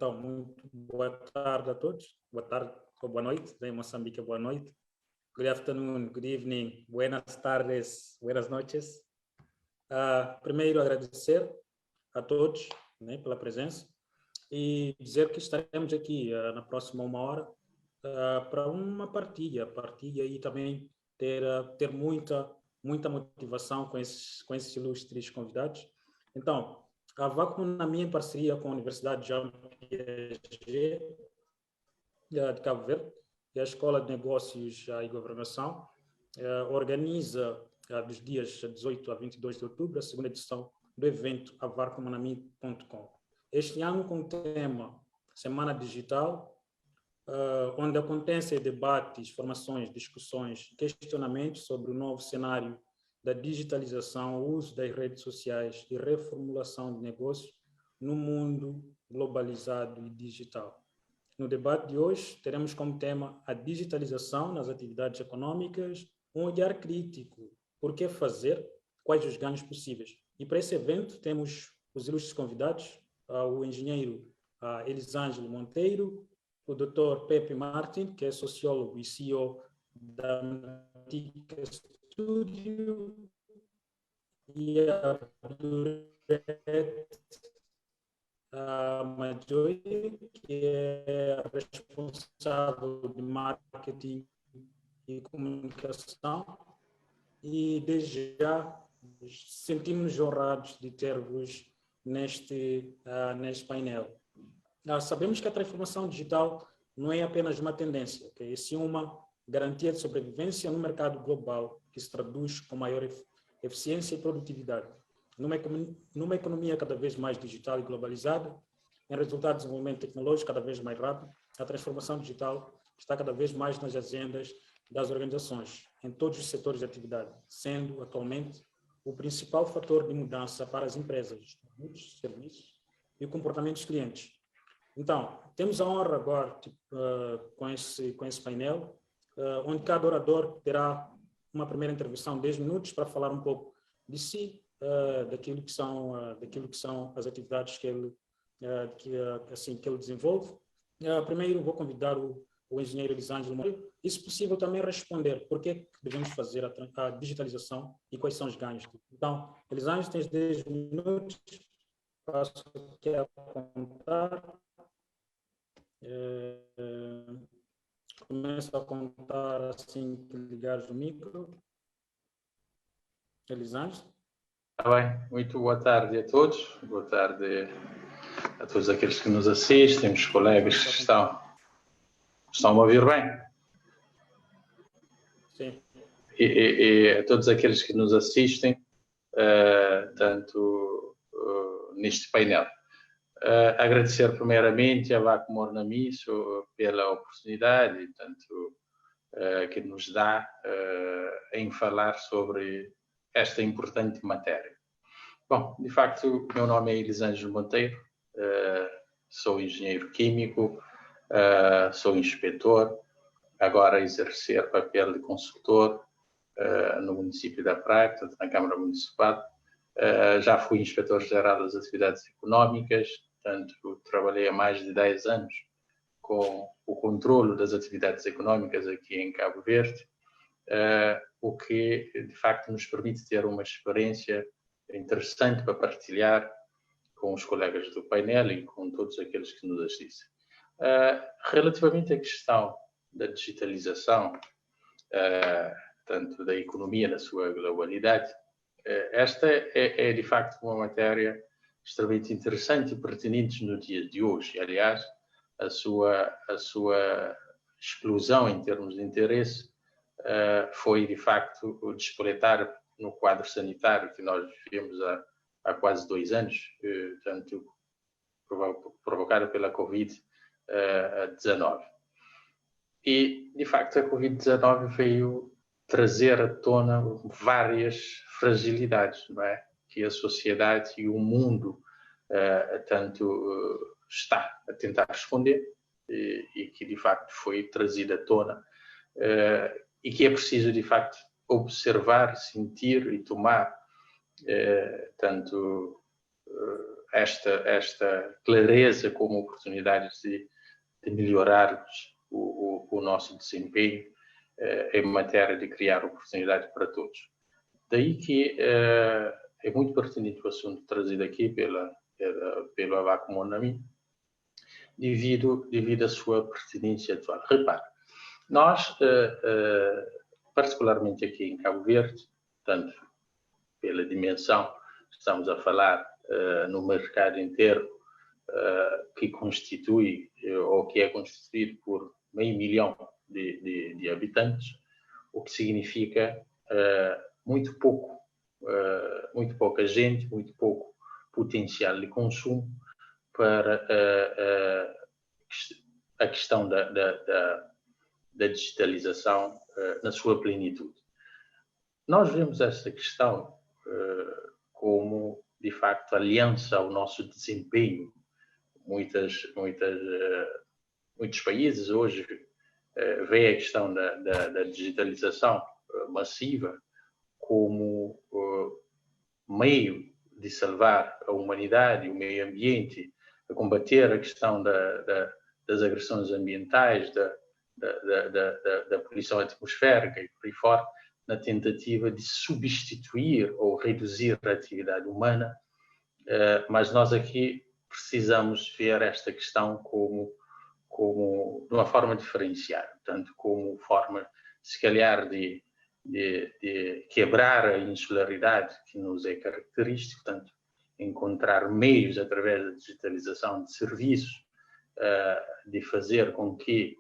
Então, muito boa tarde a todos. Boa tarde ou boa noite. Em Moçambique, boa noite. Good afternoon, good evening, buenas tardes, buenas noches. Primeiro, agradecer a todos, né, pela presença e dizer que estaremos aqui na próxima 1 hora para uma partilha e também ter muita motivação com esses ilustres convidados. Então, a Vacunamin, em parceria com a Universidade Jean Piaget de Cabo Verde e a Escola de Negócios e Governação, organiza dos dias 18 a 22 de outubro a segunda edição do evento avarcomanami.com. Este ano com o tema Semana Digital, onde acontecem debates, formações, discussões, questionamentos sobre o novo cenário da digitalização, o uso das redes sociais e reformulação de negócios no mundo globalizado e digital. No debate de hoje, teremos como tema a digitalização nas atividades econômicas, um olhar crítico, por que fazer, quais os ganhos possíveis. E para esse evento temos os ilustres convidados, o engenheiro Elisângelo Monteiro, o Dr. Pepe Martin, que é sociólogo e CEO da Matica Studio, e a Durete Majoy, que é responsável de marketing e comunicação, e desde já sentimos-nos honrados de ter-vos neste painel. Sabemos que a transformação digital não é apenas uma tendência, é sim uma garantia de sobrevivência no mercado global, que se traduz com maior eficiência e produtividade. Numa economia cada vez mais digital e globalizada, em resultado do desenvolvimento tecnológico cada vez mais rápido, a transformação digital está cada vez mais nas agendas das organizações, em todos os setores de atividade, sendo atualmente o principal fator de mudança para as empresas, produtos, serviços e o comportamento dos clientes. Então, temos a honra agora com esse painel, onde cada orador terá uma primeira intervenção de 10 minutos para falar um pouco de si, daquilo que são as atividades que ele desenvolve. Primeiro vou convidar o engenheiro Elisângelo Monteiro, e se possível também responder por que devemos fazer a digitalização e quais são os ganhos. Então, Elisângelo, tens 10 minutos, passo aqui a contar. Começo a contar assim que ligares o micro. Elisângelo. Tá bem, muito boa tarde a todos, boa tarde a todos aqueles que nos assistem, os colegas que estão a ouvir bem? Sim. E a todos aqueles que nos assistem, neste painel. Agradecer primeiramente a Vacunamin pela oportunidade que nos dá em falar sobre esta importante matéria. Bom, de facto, meu nome é Elisângelo Monteiro, sou engenheiro químico, sou inspetor, agora a exercer papel de consultor no município da Praia, portanto, na Câmara Municipal. Já fui inspetor-geral das atividades económicas, portanto, trabalhei há mais de 10 anos com o controlo das atividades económicas aqui em Cabo Verde, o que, de facto, nos permite ter uma experiência interessante para partilhar com os colegas do painel e com todos aqueles que nos assistem. Relativamente à questão da digitalização, tanto da economia na sua globalidade, esta é de facto uma matéria extremamente interessante e pertinente no dia de hoje. Aliás, a sua explosão em termos de interesse foi de facto o despoletar no quadro sanitário que nós vivemos há quase 2 anos, tanto provocada pela Covid-19. E, de facto, a Covid-19 veio trazer à tona várias fragilidades, não é? Que a sociedade e o mundo está a tentar responder e que, de facto, foi trazida à tona e que é preciso, de facto, observar, sentir e tomar esta clareza como oportunidades de melhorarmos o nosso desempenho em matéria de criar oportunidades para todos. Daí que é muito pertinente o assunto trazido aqui pelo Avaco Monami, devido à sua pertinência atual. Repare, nós, particularmente aqui em Cabo Verde, tanto pela dimensão, estamos a falar no mercado inteiro, que constitui, ou que é constituído por 500 mil de habitantes, o que significa muito pouca gente, muito pouco potencial de consumo para a questão da digitalização na sua plenitude. Nós vemos esta questão como, de facto, aliança ao nosso desempenho. Muitos países hoje veem a questão da digitalização massiva como meio de salvar a humanidade, o meio ambiente, a combater a questão das agressões ambientais, da poluição atmosférica e por aí fora, na tentativa de substituir ou reduzir a atividade humana, mas nós aqui precisamos ver esta questão como de uma forma diferenciada, portanto, como forma, se calhar, de quebrar a insularidade que nos é característica, portanto, encontrar meios através da digitalização de serviços, de fazer com que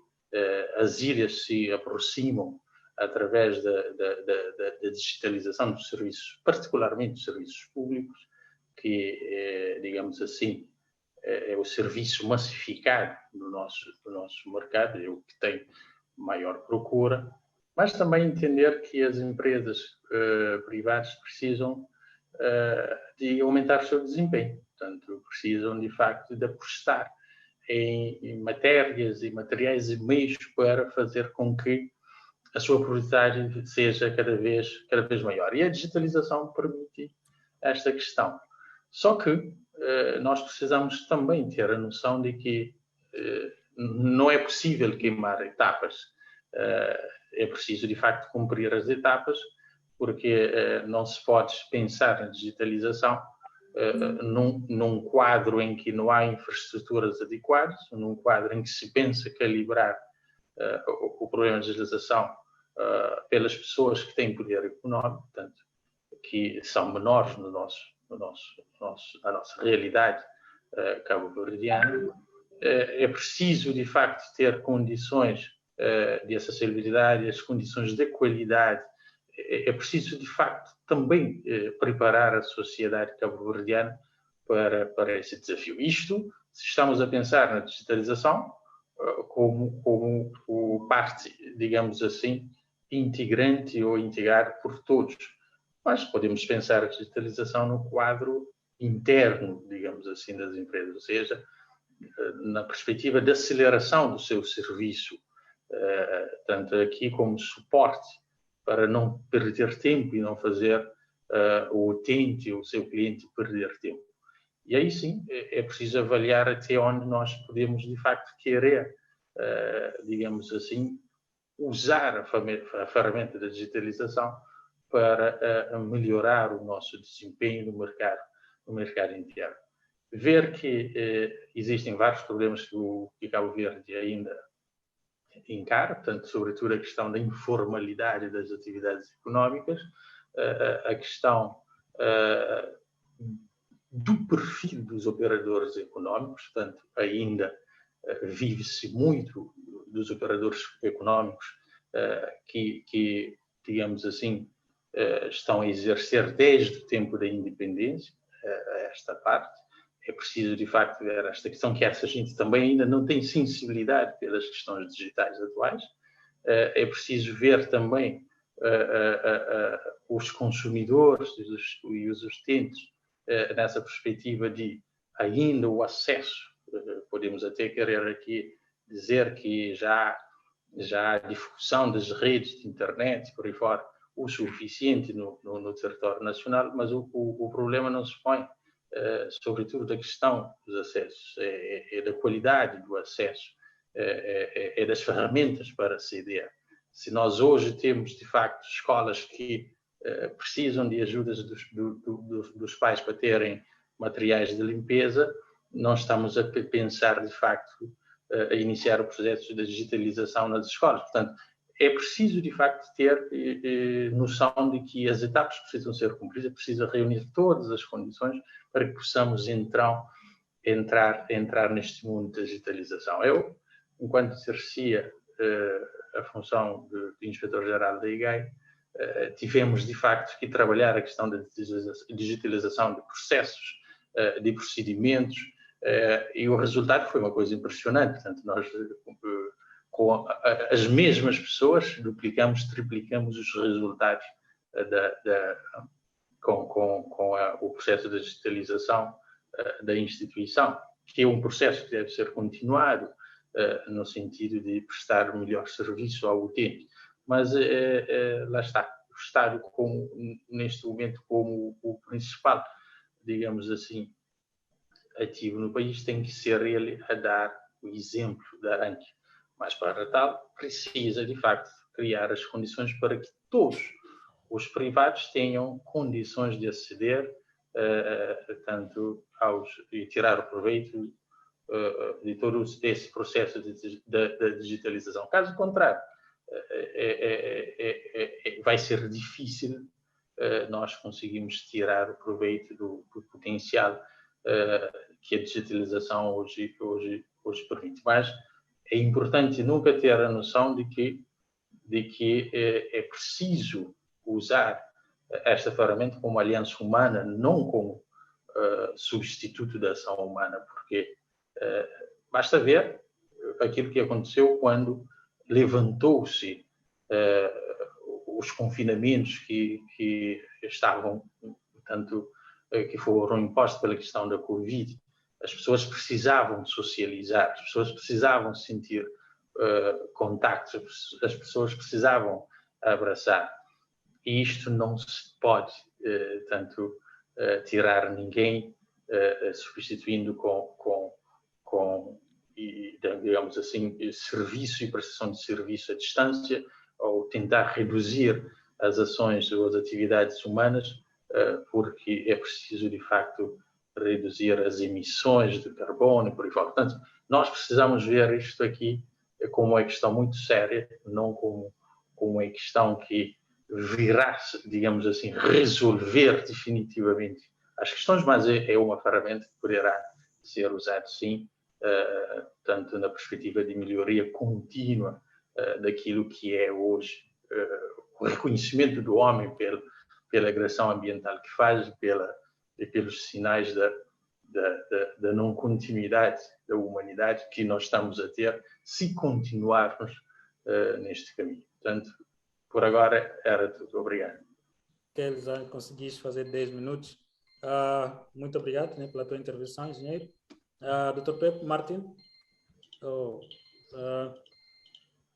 as ilhas se aproximam através da digitalização dos serviços, particularmente dos serviços públicos, que, digamos assim, é o serviço massificado do nosso mercado, é o que tem maior procura, mas também entender que as empresas privadas precisam de aumentar o seu desempenho, portanto, precisam, de facto, de apostar em matérias e materiais e meios para fazer com que a sua produtividade seja cada vez maior. E a digitalização permite esta questão. Só que nós precisamos também ter a noção de que não é possível queimar etapas. É preciso, de facto, cumprir as etapas, porque não se pode pensar na digitalização num quadro em que não há infraestruturas adequadas, num quadro em que se pensa calibrar o problema de digitalização pelas pessoas que têm poder económico, portanto, que são menores na nossa realidade cabo-verdiana. É preciso, de facto, ter condições de acessibilidade, as condições de qualidade. É preciso, de facto, também preparar a sociedade cabo-verdiana para esse desafio. Isto, se estamos a pensar na digitalização como parte, digamos assim, integrante ou integrado por todos. Mas podemos pensar a digitalização no quadro interno, digamos assim, das empresas, ou seja, na perspectiva de aceleração do seu serviço, tanto aqui como suporte, para não perder tempo e não fazer o utente, o seu cliente, perder tempo. E aí sim, é preciso avaliar até onde nós podemos, de facto, querer, digamos assim, usar a ferramenta da digitalização para melhorar o nosso desempenho no mercado interno. Ver que existem vários problemas que Cabo Verde ainda encara, portanto, sobretudo a questão da informalidade das atividades económicas, a questão do perfil dos operadores económicos, portanto, ainda vive-se muito dos operadores económicos que, digamos assim, estão a exercer desde o tempo da independência esta parte. É preciso, de facto, ver esta questão, que essa gente também ainda não tem sensibilidade pelas questões digitais atuais. É preciso ver também os consumidores e os utentes nessa perspectiva de ainda o acesso. Podemos até querer aqui dizer que já há difusão das redes de internet, por aí fora, o suficiente no território nacional, mas o problema não se põe sobretudo da questão dos acessos, da qualidade do acesso, das ferramentas para aceder. Se nós hoje temos, de facto, escolas que precisam de ajudas dos pais para terem materiais de limpeza, nós estamos a pensar, de facto, a iniciar o processo de digitalização nas escolas. Portanto, é preciso, de facto, ter noção de que as etapas precisam ser cumpridas, é preciso reunir todas as condições para que possamos, então, entrar neste mundo da digitalização. Eu, enquanto exercia a função de inspetor-geral da IGAI, tivemos, de facto, que trabalhar a questão da digitalização de processos, de procedimentos, e o resultado foi uma coisa impressionante. Portanto, nós, com as mesmas pessoas, duplicamos, triplicamos os resultados com o processo de digitalização da instituição, que é um processo que deve ser continuado no sentido de prestar melhor serviço ao utente. Mas lá está, o Estado, neste momento, como o principal, digamos assim, ativo no país, tem que ser ele a dar o exemplo da ANC. Mas para tal, precisa, de facto, criar as condições para que todos os privados tenham condições de aceder e tirar o proveito de todo esse processo da digitalização. Caso contrário, vai ser difícil nós conseguirmos tirar o proveito do potencial que a digitalização hoje permite. Mas é importante nunca ter a noção de que é preciso usar esta ferramenta como aliança humana, não como substituto da ação humana, porque basta ver aquilo que aconteceu quando levantou-se os confinamentos que estavam, portanto, que foram impostos pela questão da Covid. As pessoas precisavam socializar, as pessoas precisavam sentir contactos, as pessoas precisavam abraçar. E isto não se pode, tirar ninguém, substituindo com, digamos assim, serviço e prestação de serviço à distância, ou tentar reduzir as ações ou as atividades humanas, porque é preciso, de facto, reduzir as emissões de carbono e por aí fora. Portanto, nós precisamos ver isto aqui como uma questão muito séria, não como uma questão que virá, digamos assim, resolver definitivamente as questões, mas é uma ferramenta que poderá ser usada, sim, tanto na perspectiva de melhoria contínua daquilo que é hoje o reconhecimento do homem pela agressão ambiental que faz e pelos sinais da não continuidade da humanidade que nós estamos a ter se continuarmos neste caminho. Portanto, por agora era tudo. Obrigado. Ok, já conseguiste fazer 10 minutos. Muito obrigado, né, pela tua intervenção, engenheiro. Dr. Pepe Martin.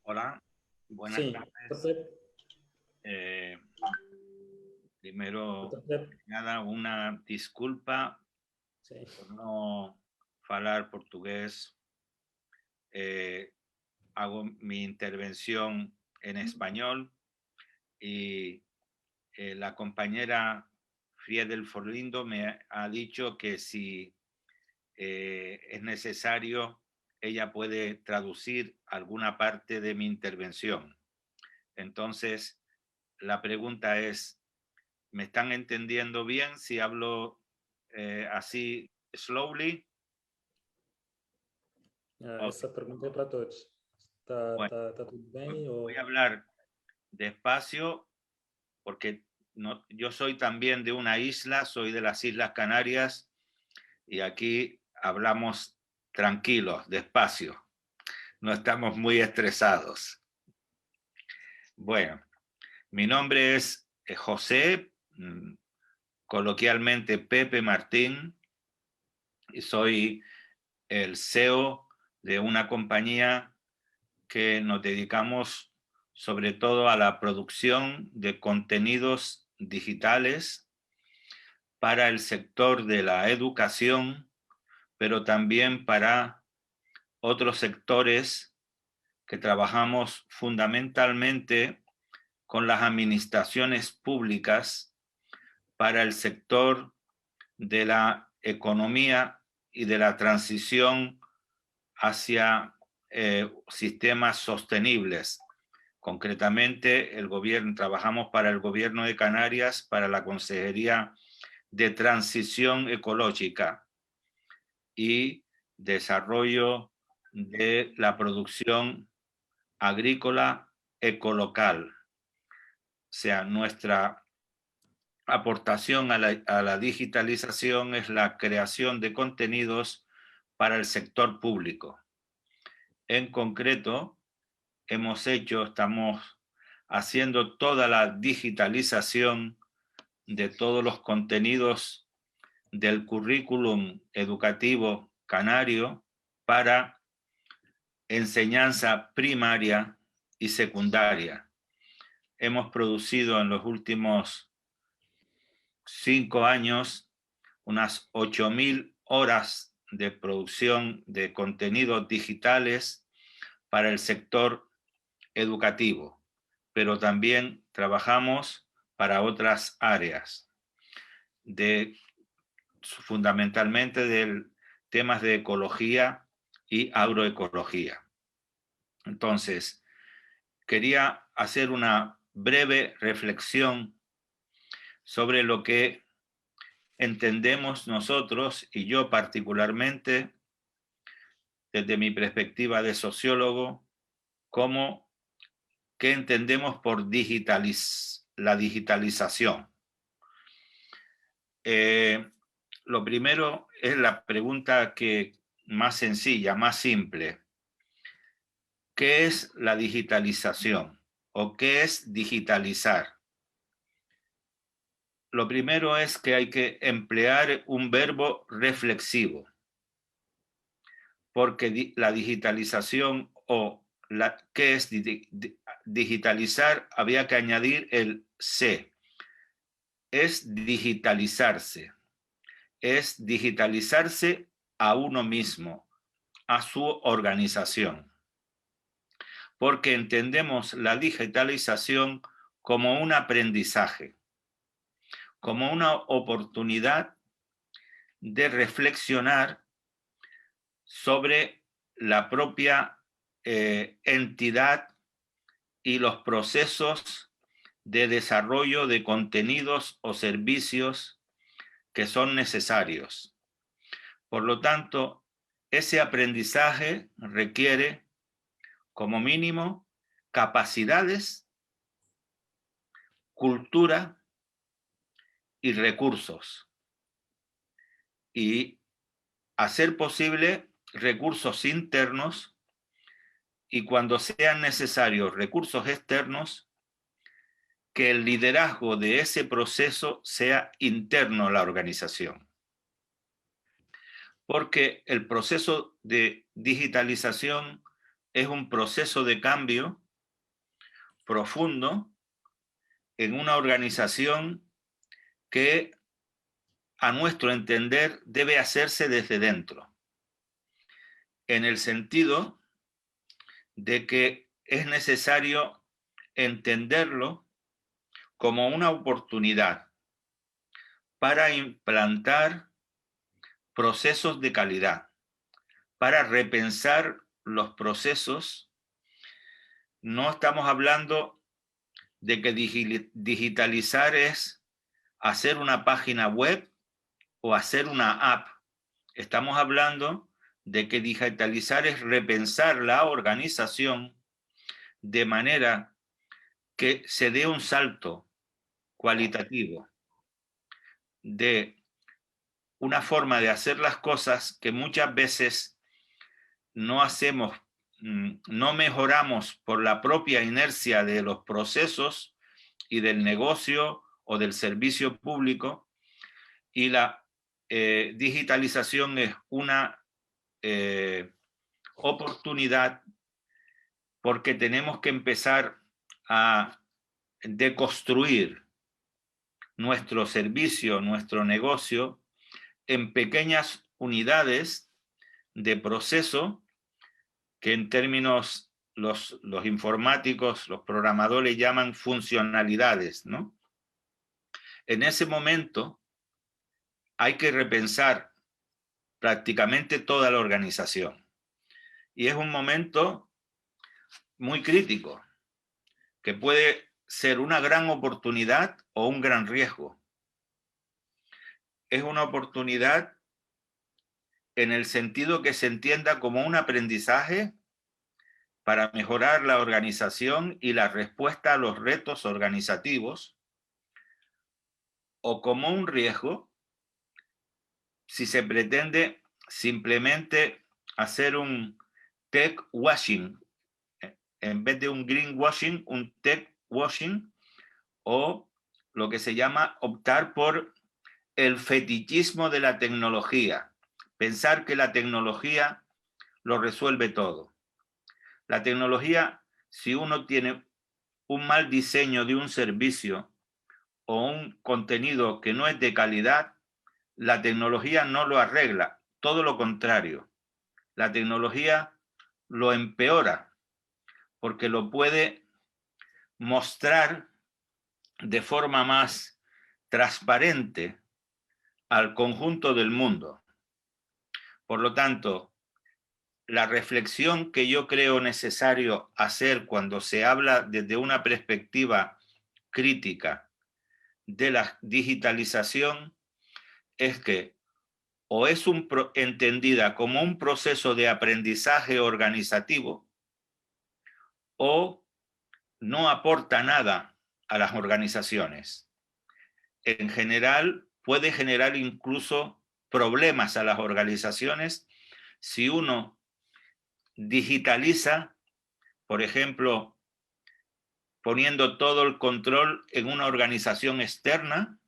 Hola, buenas tardes. Primero, nada, una disculpa por no hablar portugués. Hago mi intervención en español y la compañera Friedel Forlindo me ha dicho que si es necesario, ella puede traducir alguna parte de mi intervención. Entonces, la pregunta es, ¿me están entendiendo bien si hablo así slowly? Essa pergunta é para todos. Está tudo bem? Voy a hablar despacio porque yo soy también de una isla, soy de las Islas Canarias y aquí hablamos tranquilos, despacio. No estamos muy estresados. Bueno, mi nombre es José, coloquialmente Pepe Martín, y soy el CEO de una compañía que nos dedicamos sobre todo a la producción de contenidos digitales para el sector de la educación, pero también para otros sectores que trabajamos fundamentalmente con las administraciones públicas para el sector de la economía y de la transición hacia sistemas sostenibles. Concretamente, trabajamos para el Gobierno de Canarias, para la Consejería de Transición Ecológica y Desarrollo de la Producción Agrícola Ecolocal. O sea, nuestra aportación a la digitalización es la creación de contenidos para el sector público. En concreto, estamos haciendo toda la digitalización de todos los contenidos del currículum educativo canario para enseñanza primaria y secundaria. Hemos producido en los últimos 5 años unas 8.000 horas de producción de contenidos digitales para el sector educativo, pero también trabajamos para otras áreas, fundamentalmente de temas de ecología y agroecología. Entonces, quería hacer una breve reflexión sobre lo que entendemos nosotros, y yo particularmente, desde mi perspectiva de sociólogo, como qué entendemos por la digitalización. Lo primero es la pregunta más sencilla, más simple. ¿Qué es la digitalización? ¿O qué es digitalizar? Lo primero es que hay que emplear un verbo reflexivo, porque la digitalización ¿qué es digitalizar? Había que añadir el se. Es digitalizarse. Es digitalizarse a uno mismo, a su organización. Porque entendemos la digitalización como un aprendizaje, como una oportunidad de reflexionar sobre la propia entidad y los procesos de desarrollo de contenidos o servicios que son necesarios. Por lo tanto, ese aprendizaje requiere, como mínimo, capacidades, cultura y recursos. Y hacer posible recursos internos, y cuando sean necesarios recursos externos, que el liderazgo de ese proceso sea interno a la organización. Porque el proceso de digitalización es un proceso de cambio profundo en una organización que, a nuestro entender, debe hacerse desde dentro, en el sentido de que es necesario entenderlo como una oportunidad para implantar procesos de calidad, para repensar los procesos. No estamos hablando de que digitalizar es hacer una página web o hacer una app. Estamos hablando de que digitalizar es repensar la organización de manera que se dé un salto cualitativo de una forma de hacer las cosas que muchas veces no hacemos, no mejoramos por la propia inercia de los procesos y del negocio o del servicio público, y la digitalización es una oportunidad, porque tenemos que empezar a deconstruir nuestro servicio, nuestro negocio, en pequeñas unidades de proceso que en términos los informáticos, los programadores llaman funcionalidades, ¿no? En ese momento hay que repensar prácticamente toda la organización. Y es un momento muy crítico, que puede ser una gran oportunidad o un gran riesgo. Es una oportunidad en el sentido que se entienda como un aprendizaje para mejorar la organización y la respuesta a los retos organizativos, o como un riesgo si se pretende simplemente hacer un tech washing, en vez de un greenwashing, un tech washing, o lo que se llama optar por el fetichismo de la tecnología, pensar que la tecnología lo resuelve todo. La tecnología, si uno tiene un mal diseño de un servicio o un contenido que no es de calidad, la tecnología no lo arregla, todo lo contrario. La tecnología lo empeora porque lo puede mostrar de forma más transparente al conjunto del mundo. Por lo tanto, la reflexión que yo creo necesario hacer cuando se habla desde una perspectiva crítica de la digitalización es que o es entendida como un proceso de aprendizaje organizativo o no aporta nada a las organizaciones. En general, puede generar incluso problemas a las organizaciones si uno digitaliza, por ejemplo, poniendo todo el control en una organización externa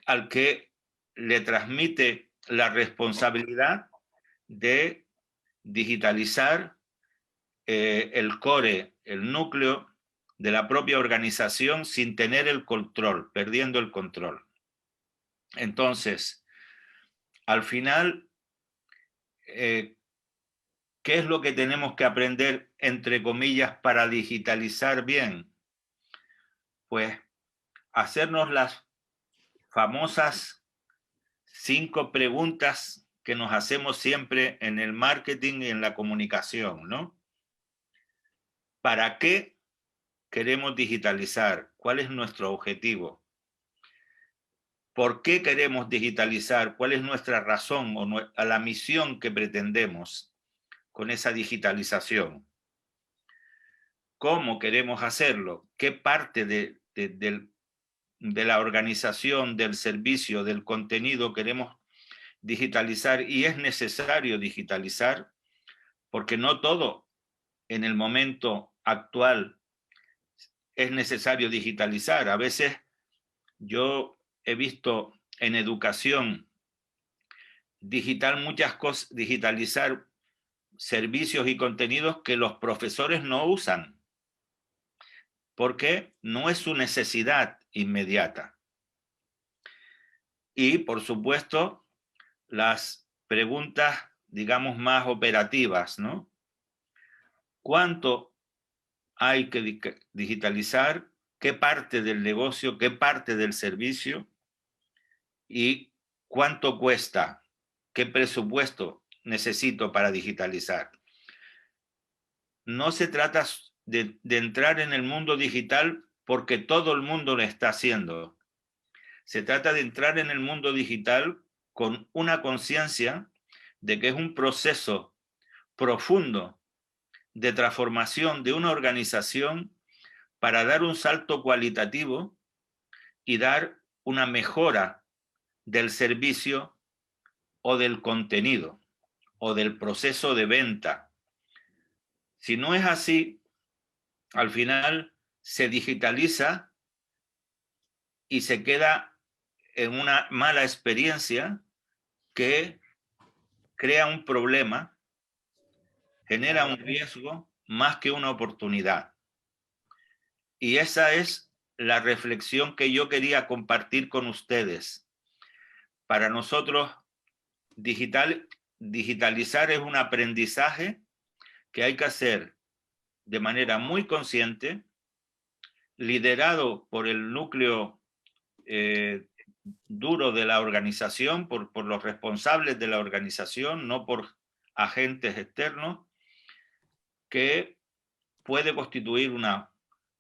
al que le transmite la responsabilidad de digitalizar el core, el núcleo de la propia organización sin tener el control, perdiendo el control. Entonces, al final, ¿qué es lo que tenemos que aprender, entre comillas, para digitalizar bien? Pues hacernos las famosas 5 preguntas que nos hacemos siempre en el marketing y en la comunicación, ¿no? ¿Para qué queremos digitalizar? ¿Cuál es nuestro objetivo? ¿Por qué queremos digitalizar? ¿Cuál es nuestra razón o la misión que pretendemos con esa digitalización? ¿Cómo queremos hacerlo? ¿Qué parte de la organización, del servicio, del contenido queremos digitalizar? Y es necesario digitalizar porque no todo en el momento actual es necesario digitalizar. A veces yo he visto en educación digitalizar servicios y contenidos que los profesores no usan porque no es su necesidad inmediata. Y, por supuesto, las preguntas, digamos, más operativas, ¿no? ¿Cuánto hay que digitalizar? ¿Qué parte del negocio? ¿Qué parte del servicio? ¿Y cuánto cuesta? ¿Qué presupuesto necesito para digitalizar? No se trata de entrar en el mundo digital porque todo el mundo lo está haciendo. Se trata de entrar en el mundo digital con una conciencia de que es un proceso profundo de transformación de una organización para dar un salto cualitativo y dar una mejora del servicio o del contenido o del proceso de venta. Si no es así, al final se digitaliza y se queda en una mala experiencia que crea un problema, genera un riesgo más que una oportunidad. Y esa es la reflexión que yo quería compartir con ustedes. Para nosotros, digitalizar es un aprendizaje que hay que hacer de manera muy consciente, liderado por el núcleo duro de la organización, por los responsables de la organización, no por agentes externos, que puede constituir una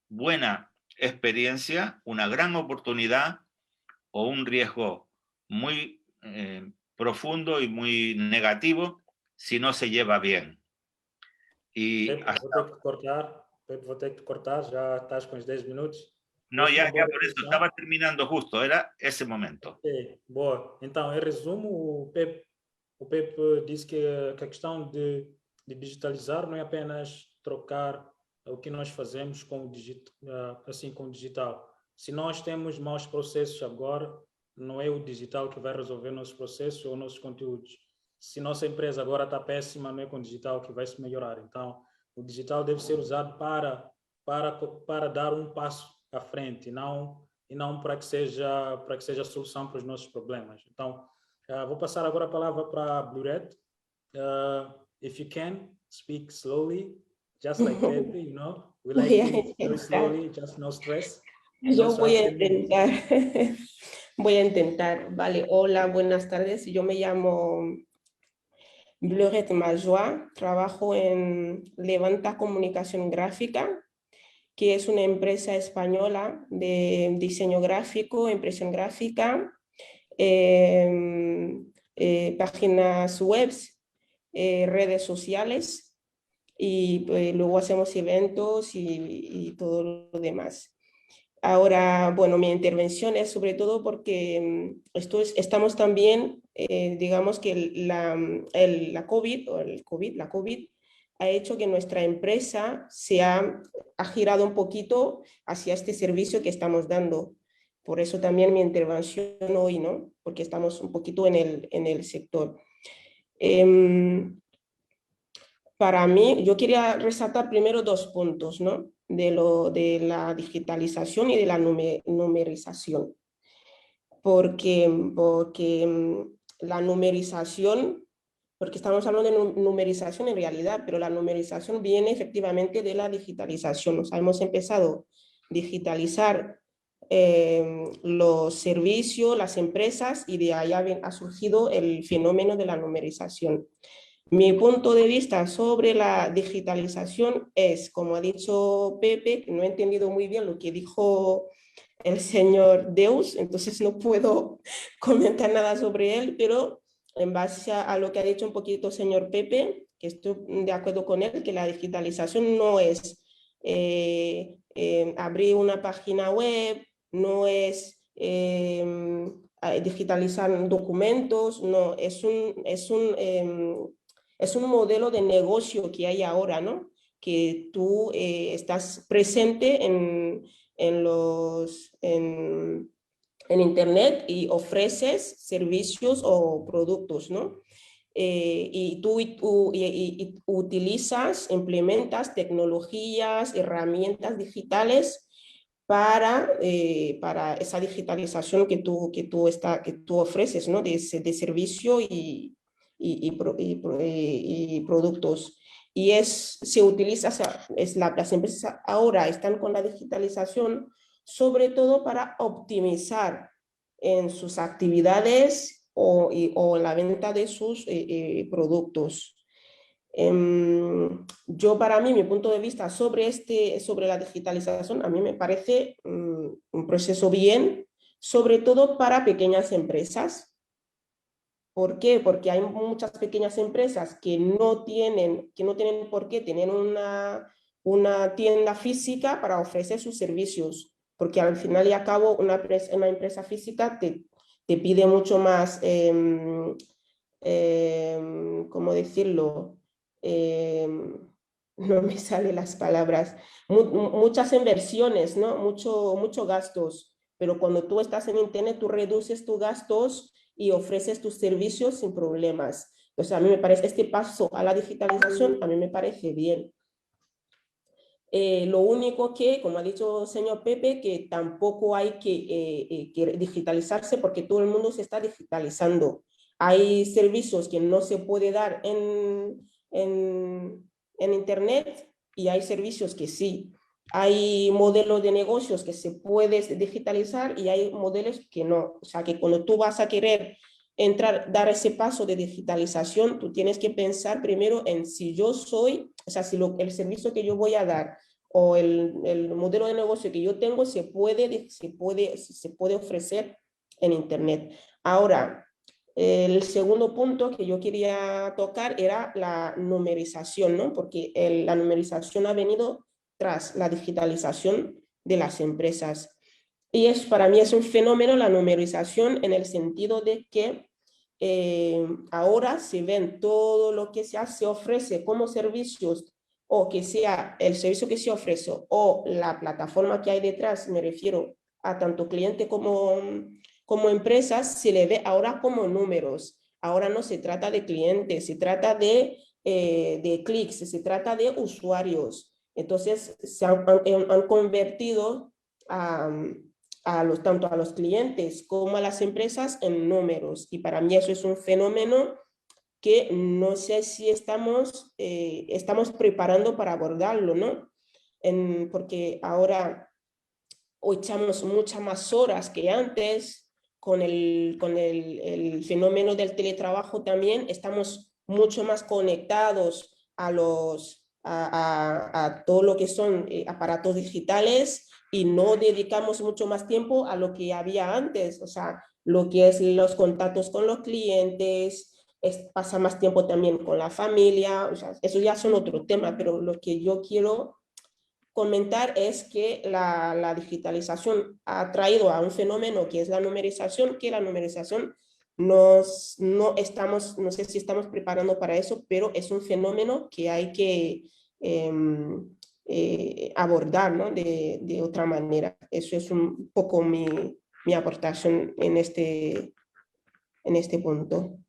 buena experiencia, una gran oportunidad o un riesgo muy profundo y muy negativo si no se lleva bien. Y Pepe, vou ter que cortar, já estás com os 10 minutos. no, Essa é ya uma boa por eso, definição. estaba terminando justo, era ese momento. Ok, boa. Então, em resumo, o Pepe disse que a questão de digitalizar não é apenas trocar o que nós fazemos com o digital. Se nós temos maus processos agora, não é o digital que vai resolver nossos processos ou nossos conteúdos. Se nossa empresa agora está péssima, não é com o digital que vai se melhorar. Então, o digital deve ser usado para dar um passo à frente, e não para que seja a solução para os nossos problemas. Então, vou passar agora a palavra para a Bluret. If you can, speak slowly, just like Pepe, you know. We like things very slowly, just no stress. Yo voy a intentar. Voy a intentar. Vale, hola, buenas tardes. Yo me llamo Bluret Majoie, trabajo en Levanta Comunicación Gráfica, que es una empresa española de diseño gráfico, impresión gráfica, páginas web, redes sociales, y luego hacemos eventos y todo lo demás. Ahora, bueno, mi intervención es sobre todo porque estamos también, digamos que la COVID ha hecho que nuestra empresa ha girado un poquito hacia este servicio que estamos dando. Por eso también mi intervención hoy, ¿no? Porque estamos un poquito en el sector. Para mí, yo quería resaltar primero 2 puntos, ¿no? De la digitalización y de la numerización. Porque la numerización, porque estamos hablando de numerización en realidad, pero la numerización viene efectivamente de la digitalización. O sea, hemos empezado a digitalizar los servicios, las empresas, y de ahí ha surgido el fenómeno de la numerización. Mi punto de vista sobre la digitalización es, como ha dicho Pepe, no he entendido muy bien lo que dijo el señor Deus, entonces no puedo comentar nada sobre él, pero en base a lo que ha dicho un poquito el señor Pepe, que estoy de acuerdo con él, que la digitalización no es abrir una página web, no es digitalizar documentos, no, es un modelo de negocio que hay ahora, ¿no? Que tú estás presente en Internet y ofreces servicios o productos, ¿no? Y tú implementas tecnologías, herramientas digitales para esa digitalización que tú ofreces, ¿no? De servicio y productos. Y se utiliza, las empresas ahora están con la digitalización sobre todo para optimizar en sus actividades o la venta de sus productos. Para mí, mi punto de vista sobre la digitalización, a mí me parece un proceso bien, sobre todo para pequeñas empresas. ¿Por qué? Porque hay muchas pequeñas empresas que no tienen por qué tener una tienda física para ofrecer sus servicios, porque al final y al cabo una empresa física te pide mucho más, ¿cómo decirlo? No me salen las palabras, muchas inversiones, ¿no? Mucho gastos, pero cuando tú estás en Internet tú reduces tus gastos y ofreces tus servicios sin problemas. O sea, a mí me parece, este paso a la digitalización a mí me parece bien. Lo único que, como ha dicho el señor Pepe, que tampoco hay que digitalizarse porque todo el mundo se está digitalizando. Hay servicios que no se puede dar en Internet y hay servicios que sí. Hay modelos de negocios que se pueden digitalizar y hay modelos que no. O sea, que cuando tú vas a querer entrar, dar ese paso de digitalización, tú tienes que pensar primero en si yo soy, o sea, si el servicio que yo voy a dar o el modelo de negocio que yo tengo se puede ofrecer en Internet. Ahora, el segundo punto que yo quería tocar era la numerización, ¿no? Porque la numerización ha venido tras la digitalización de las empresas. Y para mí es un fenómeno la numerización en el sentido de que ahora se ven todo lo que se ofrece como servicios o que sea el servicio que se ofrece o la plataforma que hay detrás, me refiero a tanto cliente como empresas, se le ve ahora como números. Ahora no se trata de clientes, se trata de clics, se trata de usuarios. Entonces se han convertido tanto a los clientes como a las empresas en números. Y para mí eso es un fenómeno que no sé si estamos preparando para abordarlo, ¿no? Porque ahora echamos muchas más horas que antes, con el fenómeno del teletrabajo también, estamos mucho más conectados a todo lo que son aparatos digitales y no dedicamos mucho más tiempo a lo que había antes, o sea, lo que es los contactos con los clientes, pasa más tiempo también con la familia, o sea, eso ya son otro tema, pero lo que yo quiero comentar es que la digitalización ha traído a un fenómeno que es la numerización, que la numerización no sé si estamos preparando para eso, pero es un fenómeno que hay que abordar, ¿no? de otra manera. Eso es un poco mi aportación en este punto.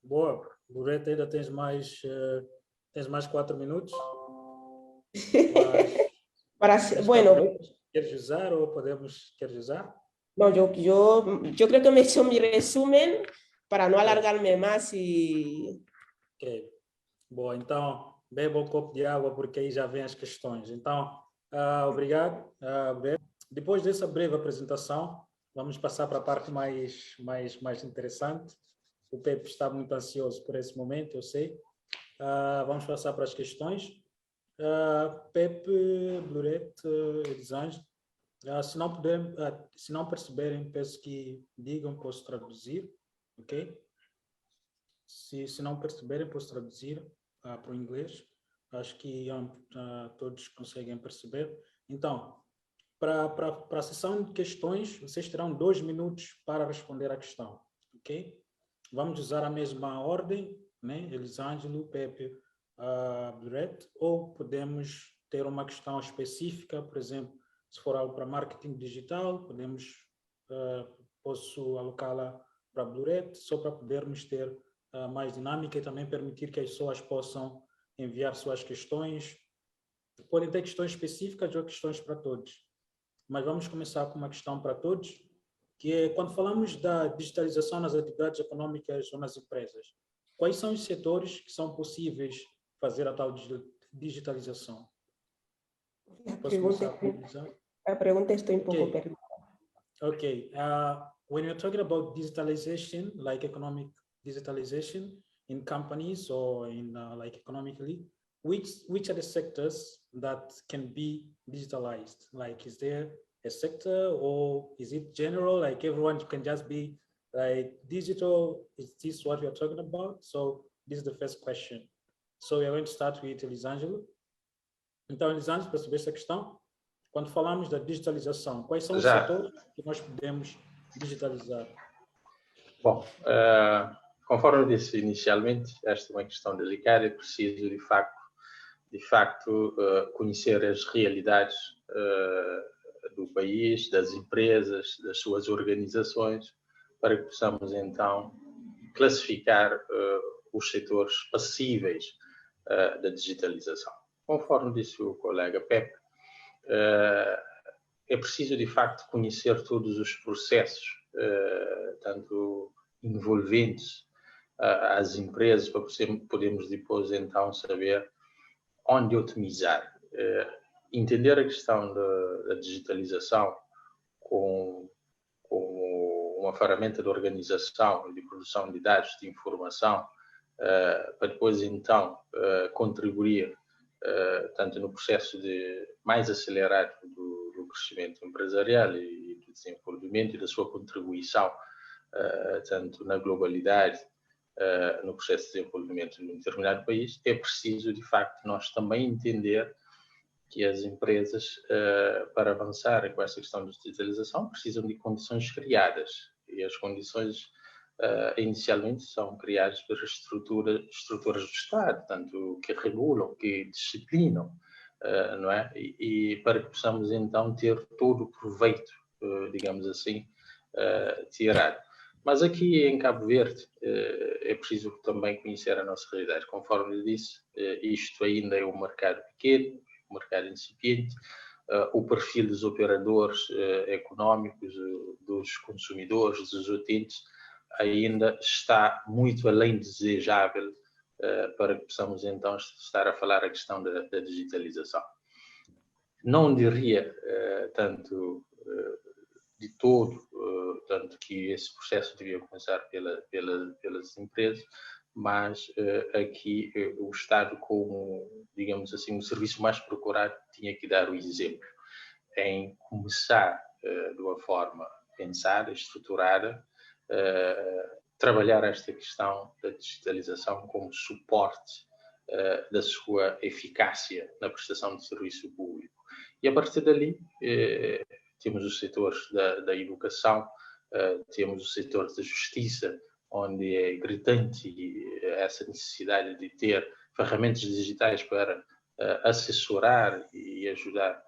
Boa, Loreto, ainda tens mais 4 minutos. Bueno, ¿Quieres usar o quieres usar? No, yo creo que me he hecho mi resumen para no alargarme más y... Ok. Bom, então, beba um copo de água porque aí já vem as questões. Então, obrigado. Depois dessa breve apresentação, vamos passar para a parte mais interessante. O Pepe está muito ansioso por esse momento, eu sei. Vamos passar para as questões. Pepe, Loreto, Elisângela, se não perceberem, peço que digam, posso traduzir, ok? Se não perceberem, posso traduzir para o inglês. Acho que todos conseguem perceber. Então, para a sessão de questões, vocês terão 2 minutos para responder à questão, ok? Vamos usar a mesma ordem, né? Elisângela, Pepe, Loreto, ou podemos ter uma questão específica, por exemplo, se for algo para marketing digital, posso alocá-la para Loreto, só para podermos ter mais dinâmica e também permitir que as pessoas possam enviar suas questões. Podem ter questões específicas ou questões para todos. Mas vamos começar com uma questão para todos, que é quando falamos da digitalização nas atividades econômicas ou nas empresas, quais são os setores que são possíveis fazer a tal digitalização? A pergunta estou um pouco perdida. Okay. When you're talking about digitalization, like economic digitalization in companies or in like economically, which are the sectors that can be digitalized? Like, is there a sector or is it general? Like everyone can just be like digital? Is this what you're talking about? So this is the first question. So we are going to start with Elisângela. Então, Elisângela, para saber essa questão, quando falamos da digitalização, quais são os setores que nós podemos digitalizar? Bom, conforme eu disse inicialmente, esta é uma questão delicada, é preciso de facto conhecer as realidades do país, das empresas, das suas organizações, para que possamos então classificar os setores passíveis da digitalização. Conforme disse o colega Pepe, é preciso, de facto, conhecer todos os processos, tanto envolventes às empresas, para podermos depois, então, saber onde otimizar. Entender a questão da digitalização como uma ferramenta de organização e de produção de dados, de informação, para depois, então, contribuir tanto no processo mais acelerado do crescimento empresarial e do desenvolvimento e da sua contribuição, tanto na globalidade, no processo de desenvolvimento de um determinado país, é preciso, de facto, nós também entender que as empresas, para avançarem com essa questão de digitalização, precisam de condições criadas. E as condições, inicialmente, são criadas pelas estruturas do Estado, tanto que regulam, que disciplinam, não é? E para que possamos, então, ter todo o proveito, digamos assim, tirado. Mas aqui em Cabo Verde é preciso também conhecer a nossa realidade. Conforme eu disse, isto ainda é um mercado pequeno, um mercado incipiente. O perfil dos operadores económicos, dos consumidores, dos utentes, ainda está muito além desejável para que possamos então estar a falar a questão da digitalização. Não diria tanto de todo, tanto que esse processo devia começar pelas empresas, mas aqui o Estado, como, digamos assim, o serviço mais procurado, tinha que dar o exemplo em começar de uma forma pensada, estruturada, trabalhar esta questão da digitalização como suporte da sua eficácia na prestação de serviço público. E a partir dali, temos os setores da educação, temos o setor da justiça, onde é gritante essa necessidade de ter ferramentas digitais para assessorar e ajudar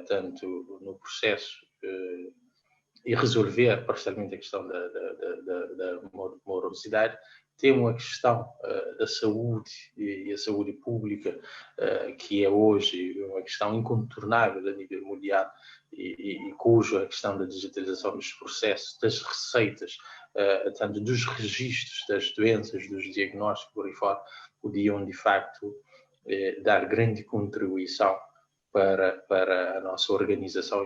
tanto no processo e resolver parcialmente a questão da morosidade. Temos a questão da saúde e a saúde pública, que é hoje uma questão incontornável a nível mundial e cuja questão da digitalização dos processos, das receitas, tanto dos registros das doenças, dos diagnósticos por aí fora, podiam de facto dar grande contribuição para a nossa organização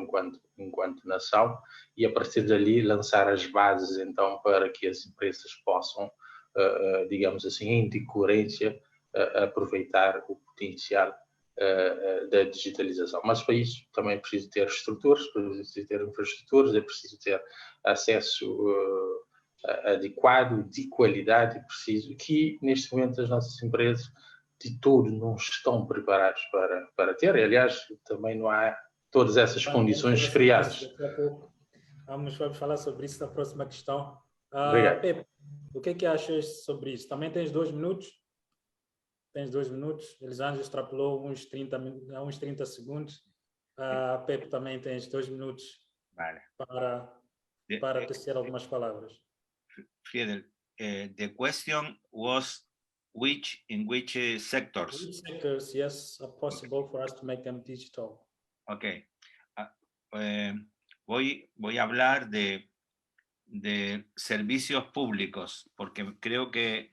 enquanto nação e a partir dali lançar as bases então para que as empresas possam, digamos assim, em decorrência, aproveitar o potencial da digitalização. Mas para isso também é preciso ter estruturas, é preciso ter infraestruturas, é preciso ter acesso adequado, de qualidade, preciso, que neste momento as nossas empresas de todo não estão preparados para ter, e aliás também não há todas essas condições criadas. Vamos falar sobre isso na próxima questão. Obrigado. Pepe, o que é que achas sobre isso? Também tens 2 minutos? Tens 2 minutos. Elisângela extrapolou uns 30 segundos. Pepe, também tens 2 minutos vale. para tecer algumas palavras. Fidel, the question was in which sectors? Which sectors, yes, are possible for us to make them digital? Okay. Voy a hablar de servicios públicos, porque creo que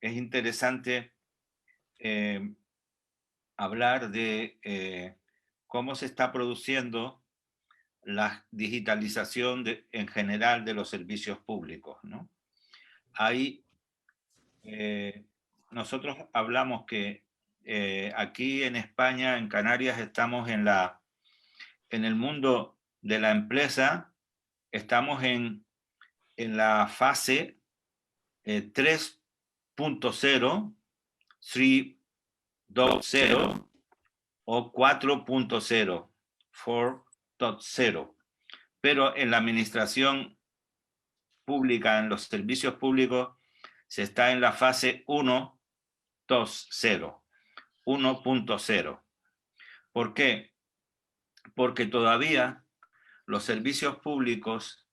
es interesante hablar de cómo se está produciendo la digitalización en general de los servicios públicos, ¿no? Hay nosotros hablamos que aquí en España, en Canarias, estamos en el mundo de la empresa, estamos en la fase 3.0, 3.0 o 4.0, 4.0. Pero en la administración pública, en los servicios públicos, se está en la fase 1.0. 1.0. ¿Por qué? Porque todavía los servicios públicos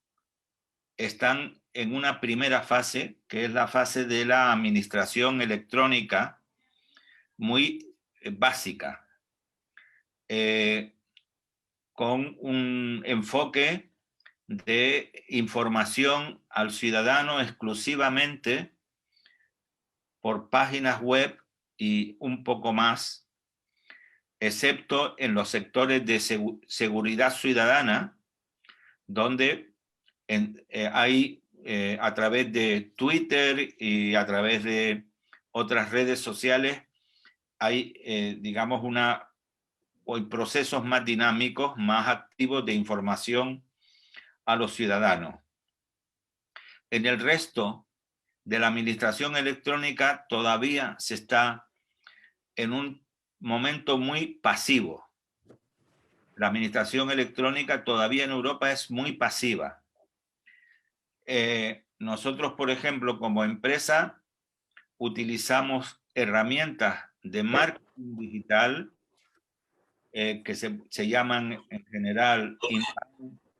están en una primera fase, que es la fase de la administración electrónica, muy básica, con un enfoque de información al ciudadano exclusivamente por páginas web y un poco más, excepto en los sectores de seguridad ciudadana, donde hay a través de Twitter y a través de otras redes sociales, hay, digamos, hoy procesos más dinámicos, más activos de información a los ciudadanos. En el resto de la administración electrónica todavía se está en un momento muy pasivo. La administración electrónica todavía en Europa es muy pasiva. Nosotros, por ejemplo, como empresa, utilizamos herramientas de marketing digital que se llaman en general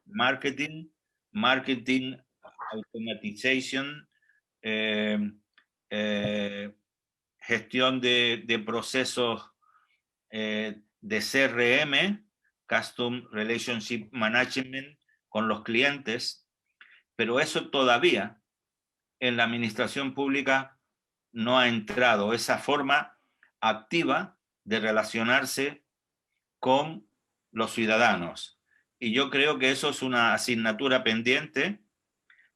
marketing, marketing automatization, gestión de procesos de CRM, Custom Relationship Management, con los clientes, pero eso todavía en la administración pública no ha entrado, esa forma activa de relacionarse con los ciudadanos. Y yo creo que eso es una asignatura pendiente,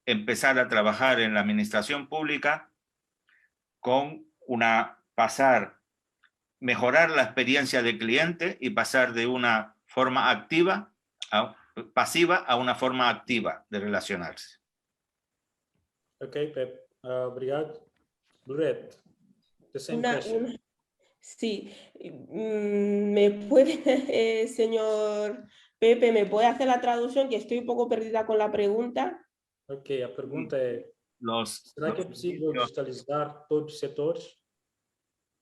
empezar a trabajar en la administración pública con mejorar la experiencia del cliente y pasar de una forma pasiva a una forma activa de relacionarse. Ok, Pep. Obrigado. Loret, the same question. Sí, ¿me puede, señor Pepe, me puede hacer la traducción? Que estoy un poco perdida con la pregunta. Ok, a pergunta é, será que é possível digitalizar todos os setores?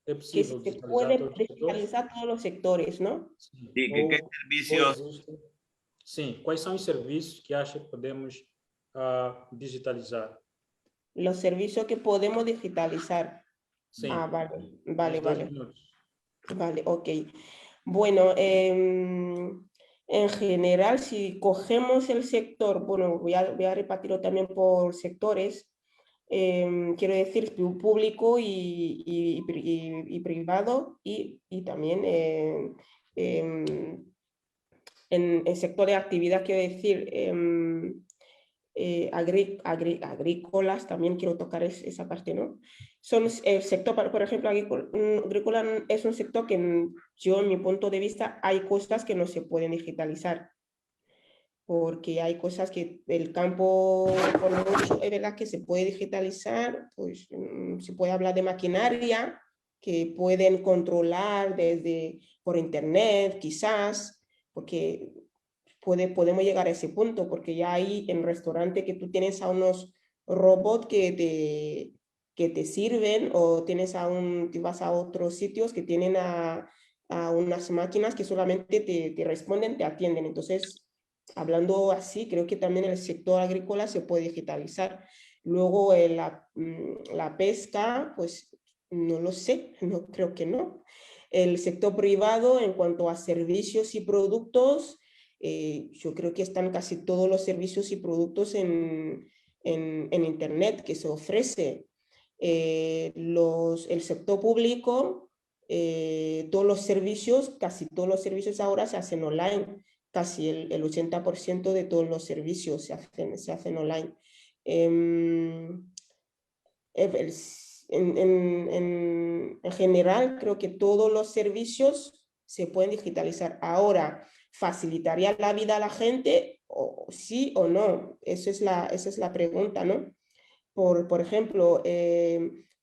É Que possível se digitalizar puede todos os setores? digitalizar todos los sectores, ¿no? Sim. Sí, ¿qué servicios? Sim, quais são os serviços que acha que podemos digitalizar? Los servicios que podemos digitalizar. Sim. Vale. Minutos. Vale, ok. Bueno, en general, si cogemos el sector, bueno, voy a repartirlo también por sectores, quiero decir público y privado y también en sector de actividad, quiero decir agrícolas, también quiero tocar esa parte, ¿no? Son el sector, por ejemplo, agrícola es un sector que yo, en mi punto de vista, hay cosas que no se pueden digitalizar, porque hay cosas que el campo, por mucho, es verdad que se puede digitalizar, pues se puede hablar de maquinaria que pueden controlar por internet, quizás, porque podemos llegar a ese punto, porque ya hay en restaurante que tú tienes a unos robots que te sirven, o vas a otros sitios que tienen a unas máquinas que solamente te responden, te atienden. Entonces, hablando así, creo que también el sector agrícola se puede digitalizar. Luego la pesca, pues no lo sé, no creo que no. El sector privado, en cuanto a servicios y productos, yo creo que están casi todos los servicios y productos en internet que se ofrece. El sector público, todos los servicios, casi todos los servicios ahora se hacen online. Casi el 80% de todos los servicios se hacen online. En general, creo que todos los servicios se pueden digitalizar. Ahora, ¿facilitaría la vida a la gente? O sí o no. Esa es la pregunta, ¿no? Por ejemplo,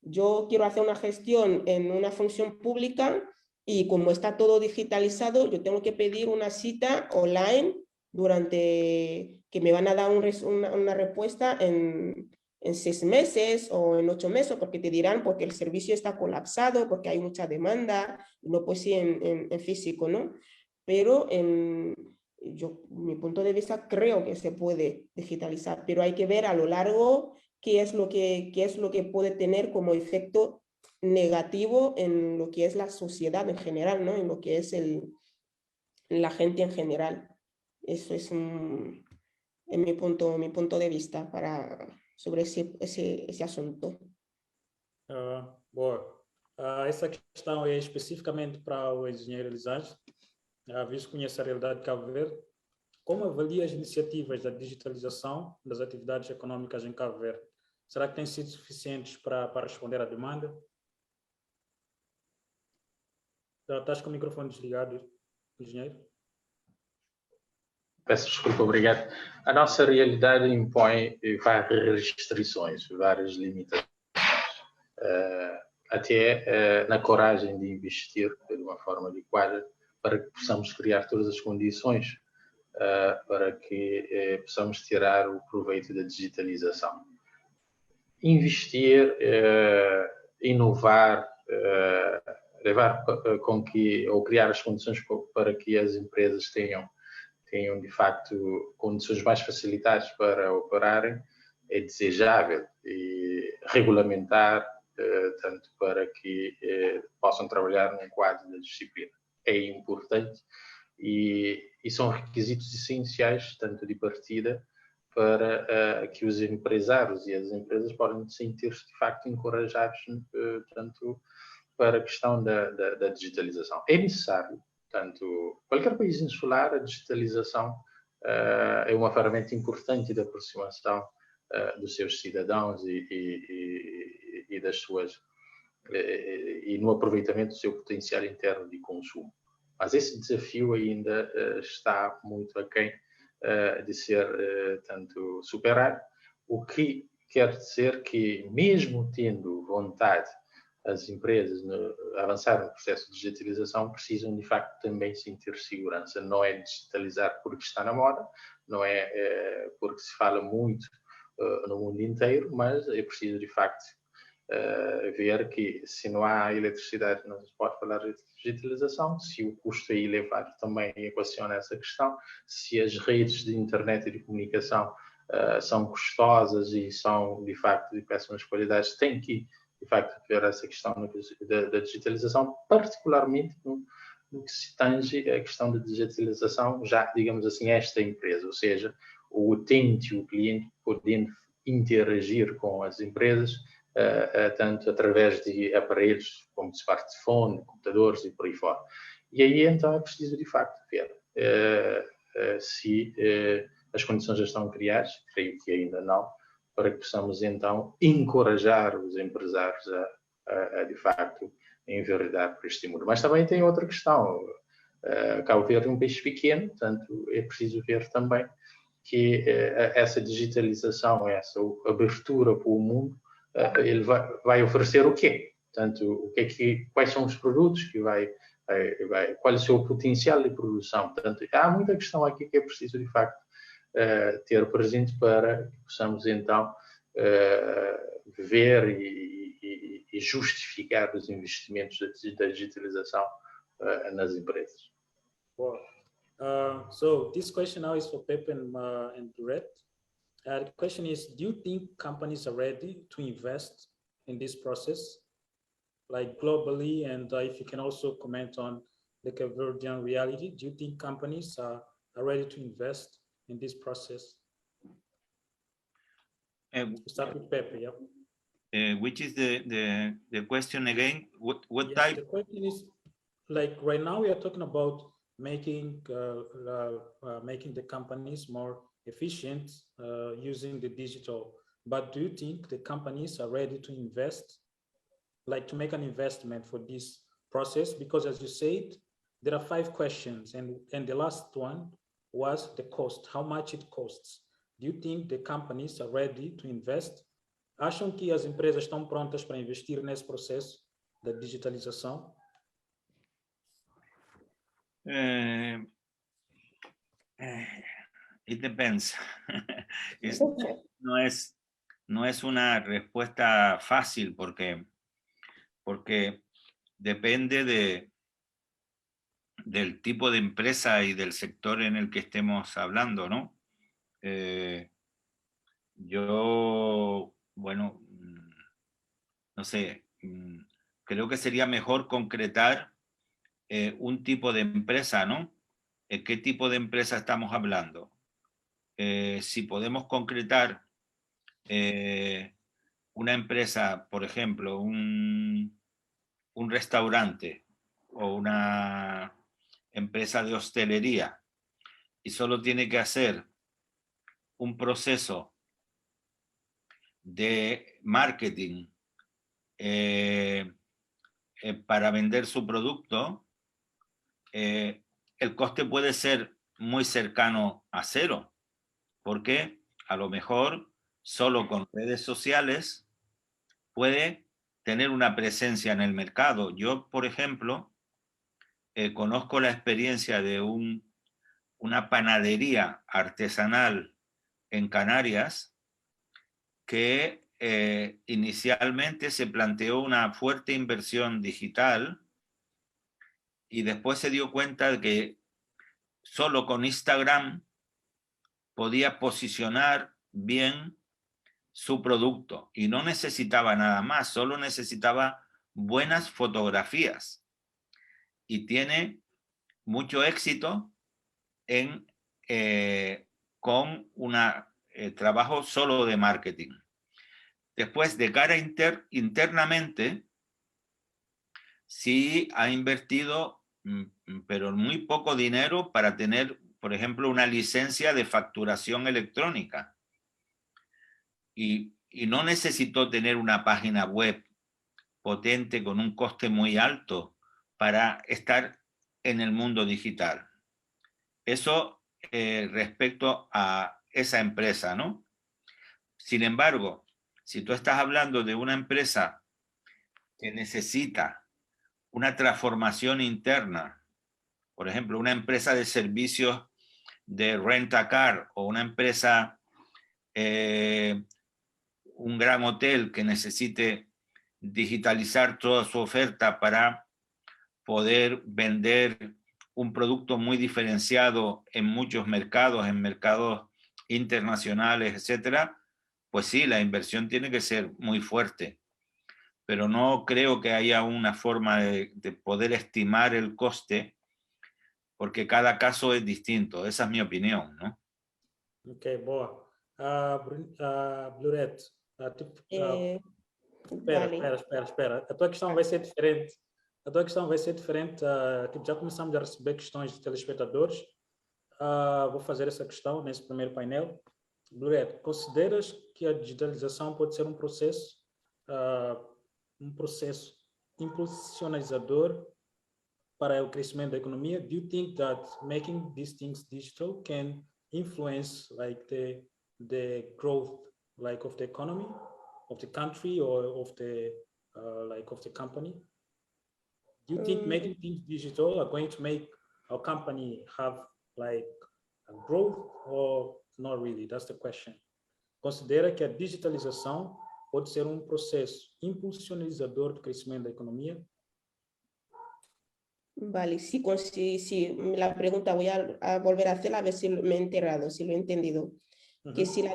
yo quiero hacer una gestión en una función pública y como está todo digitalizado, yo tengo que pedir una cita online que me van a dar una respuesta en 6 meses o en 8 meses, porque te dirán porque el servicio está colapsado, porque hay mucha demanda, no puedes ir en físico, ¿no? Pero yo, mi punto de vista, creo que se puede digitalizar, pero hay que ver a lo largo qué es lo que puede tener como efecto negativo en lo que es la sociedad en general, ¿no? En lo que es la gente en general. Eso es mi punto de vista sobre ese asunto. Boa. Essa questão é especificamente para o engenheiro Elisângelo, visto que conhece a realidade de Cabo Verde. Como avalia as iniciativas da digitalização das atividades econômicas em Cabo Verde? Será que têm sido suficientes para responder à demanda? Estás com o microfone desligado, engenheiro? Peço desculpa, obrigado. A nossa realidade impõe várias restrições, várias limitações. Até na coragem de investir de uma forma adequada para que possamos criar todas as condições para que possamos tirar o proveito da digitalização. Investir, inovar, levar com que, ou criar as condições para que as empresas tenham de facto condições mais facilitadas para operarem, é desejável, e regulamentar tanto para que possam trabalhar num quadro da disciplina. É importante e são requisitos essenciais, tanto de partida, para que os empresários e as empresas possam sentir-se de facto encorajados tanto para a questão da digitalização. É necessário, tanto qualquer país insular, a digitalização é uma ferramenta importante de aproximação dos seus cidadãos e das suas e no aproveitamento do seu potencial interno de consumo. Mas esse desafio ainda está muito aquém de ser tanto superado, o que quer dizer que, mesmo tendo vontade, as empresas avançar no processo de digitalização precisam, de facto, também sentir segurança. Não é digitalizar porque está na moda, não é porque se fala muito no mundo inteiro, mas é preciso, de facto, ver que se não há eletricidade não se pode falar de digitalização, se o custo é elevado também equaciona essa questão, se as redes de internet e de comunicação são custosas e são, de facto, de péssimas qualidades, tem que, de facto, ver essa questão da digitalização, particularmente no que se tange a questão da digitalização, já, digamos assim, esta empresa, ou seja, o utente, o cliente, podendo interagir com as empresas, tanto através de aparelhos como de smartphone, computadores e por aí fora. E aí, então, é preciso, de facto, ver se as condições já estão criadas, creio que ainda não, para que possamos, então, encorajar os empresários a de facto, enveredar por este mundo. Mas também tem outra questão. Cabo Verde é um país pequeno, portanto, é preciso ver também que essa digitalização, essa abertura para o mundo, ele vai oferecer o quê? Portanto, quais são os produtos que qual é o seu potencial de produção? Portanto, há muita questão aqui que é preciso, de facto, ter presente para que possamos, então, ver e justificar os investimentos da digitalização nas empresas. Well, so this question now is for Pepe and Brett. The question is, do you think companies are ready to invest in this process, like globally? And if you can also comment on the Cape Verdean reality, do you think companies are ready to invest in this process? Start with Pepe, yeah. Which is the question again? What yes, type? The question is, like right now we are talking about making the companies more efficient using the digital. But do you think the companies are ready to invest, like to make an investment for this process? Because as you said, there are 5 questions, and the last one was the cost, how much it costs. Do you think the companies are ready to invest? Acham que as empresas estão prontas para investir nesse processo da digitalização? It depends. No es una respuesta fácil porque depende del tipo de empresa y del sector en el que estemos hablando, ¿no? Yo, bueno, no sé, creo que sería mejor concretar un tipo de empresa, ¿no? ¿Qué tipo de empresa estamos hablando? Si podemos concretar una empresa, por ejemplo, un restaurante o una empresa de hostelería y solo tiene que hacer un proceso de marketing para vender su producto, el coste puede ser muy cercano a cero, porque a lo mejor solo con redes sociales puede tener una presencia en el mercado. Yo, por ejemplo, conozco la experiencia de una panadería artesanal en Canarias que inicialmente se planteó una fuerte inversión digital y después se dio cuenta de que solo con Instagram podía posicionar bien su producto y no necesitaba nada más, solo necesitaba buenas fotografías y tiene mucho éxito en, con un trabajo solo de marketing. Después, de cara internamente, sí ha invertido, pero muy poco dinero para tener, por ejemplo, una licencia de facturación electrónica. Y no necesitó tener una página web potente con un coste muy alto para estar en el mundo digital. Eso respecto a esa empresa, ¿no? Sin embargo, si tú estás hablando de una empresa que necesita una transformación interna, por ejemplo, una empresa de servicios de rent-a-car o una empresa, un gran hotel que necesite digitalizar toda su oferta para poder vender un producto muy diferenciado en muchos mercados, en mercados internacionales, etcétera, pues sí, la inversión tiene que ser muy fuerte. Pero no creo que haya una forma de poder estimar el coste, porque cada caso es distinto. Esa es mi opinión, ¿no? Ok, boa. Bluret, espera. A tua questão vai ser diferente. A tua questão vai ser diferente. Tipo, já começamos a receber questões de telespectadores. Vou fazer essa questão nesse primeiro painel. Bluret, consideras que a digitalização pode ser um processo impulsionalizador para o crescimento da economia? Do you think that making these things digital can influence like the growth like of the economy of the country or of the like of the company? Do you think making things digital are going to make our company have like a growth or not really? That's the question. Considera que a digitalização pode ser um processo impulsionalizador do crescimento da economia? Vale, sí, sí, la pregunta voy a volver a hacerla a ver si me he enterado, si lo he entendido. Que si la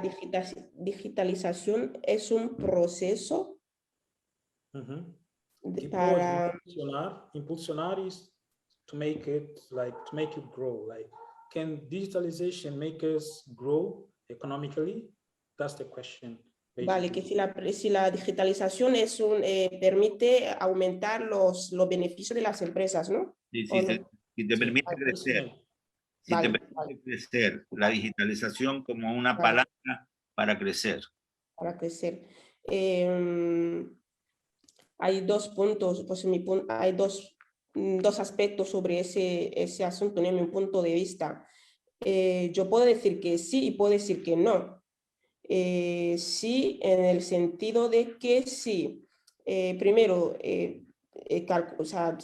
digitalización es un proceso para... Impulsionar is to make it grow. Like, can digitalization make us grow economically? That's the question. Basically. Vale, que si la digitalización es permite aumentar los beneficios de las empresas, ¿no? Sí, si te permite crecer. Si te permite crecer, la digitalización como una palanca para crecer. Para crecer. Hay dos puntos, pues hay dos aspectos sobre ese asunto, en mi punto de vista. Yo puedo decir que sí y puedo decir que no. Sí, en el sentido de que sí. Primero,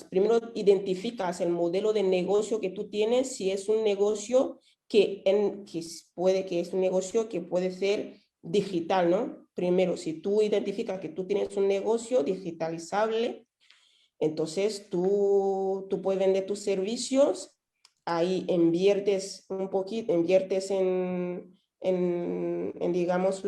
primero identificas el modelo de negocio que tú tienes, si es un negocio que es un negocio que puede ser digital, ¿no? Primero, si tú identificas que tú tienes un negocio digitalizable, Entonces tú puedes vender tus servicios, ahí inviertes un poquito, inviertes en digamos,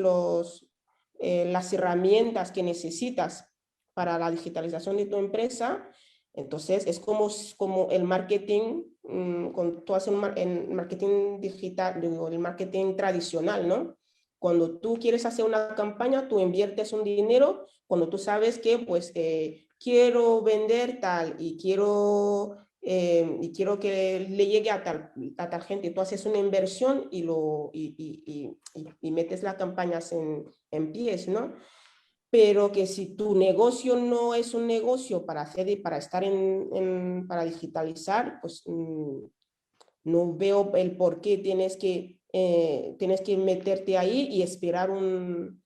las herramientas que necesitas para la digitalización de tu empresa. Entonces es como el marketing, cuando tú haces el marketing digital, el marketing tradicional, ¿no? Cuando tú quieres hacer una campaña, tú inviertes un dinero, cuando tú sabes que pues quiero vender tal y quiero que le llegue a tal gente, tú haces una inversión y metes las campañas en pies, ¿no? Pero que si tu negocio no es un negocio para estar para digitalizar, pues no veo el por qué tienes que meterte ahí y esperar un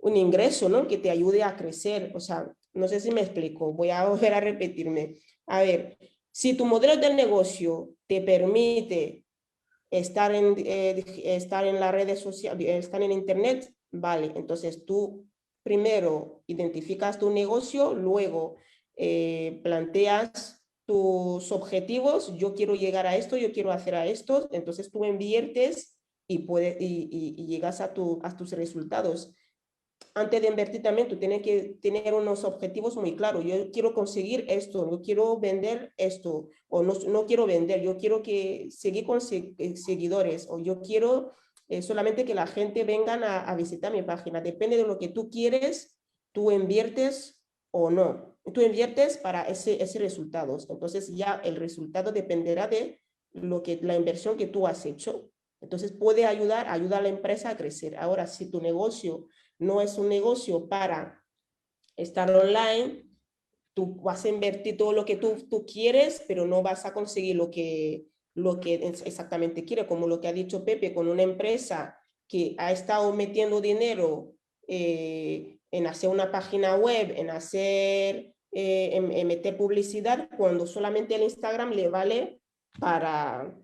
ingreso, ¿no? Que te ayude a crecer. O sea, no sé si me explico, voy a volver a repetirme. A ver, si tu modelo de negocio te permite estar en las redes sociales, estar en internet, vale, entonces tú primero identificas tu negocio, luego planteas tus objetivos, yo quiero llegar a esto, yo quiero hacer a esto, entonces tú inviertes y llegas a tus resultados. Antes de invertir también tú tienes que tener unos objetivos muy claros. Yo quiero conseguir esto, yo quiero vender esto, o no quiero vender, yo quiero seguir con seguidores, o yo quiero solamente que la gente vengan a visitar mi página. Depende de lo que tú quieres, tú inviertes o no. Tú inviertes para ese resultado. Entonces ya el resultado dependerá de la inversión que tú has hecho. Entonces puede ayudar a la empresa a crecer. Ahora, si tu negocio no es un negocio para estar online, tú vas a invertir todo lo que tú quieres, pero no vas a conseguir lo que exactamente quiere, como lo que ha dicho Pepe, con una empresa que ha estado metiendo dinero en hacer una página web, en meter publicidad, cuando solamente el Instagram le vale para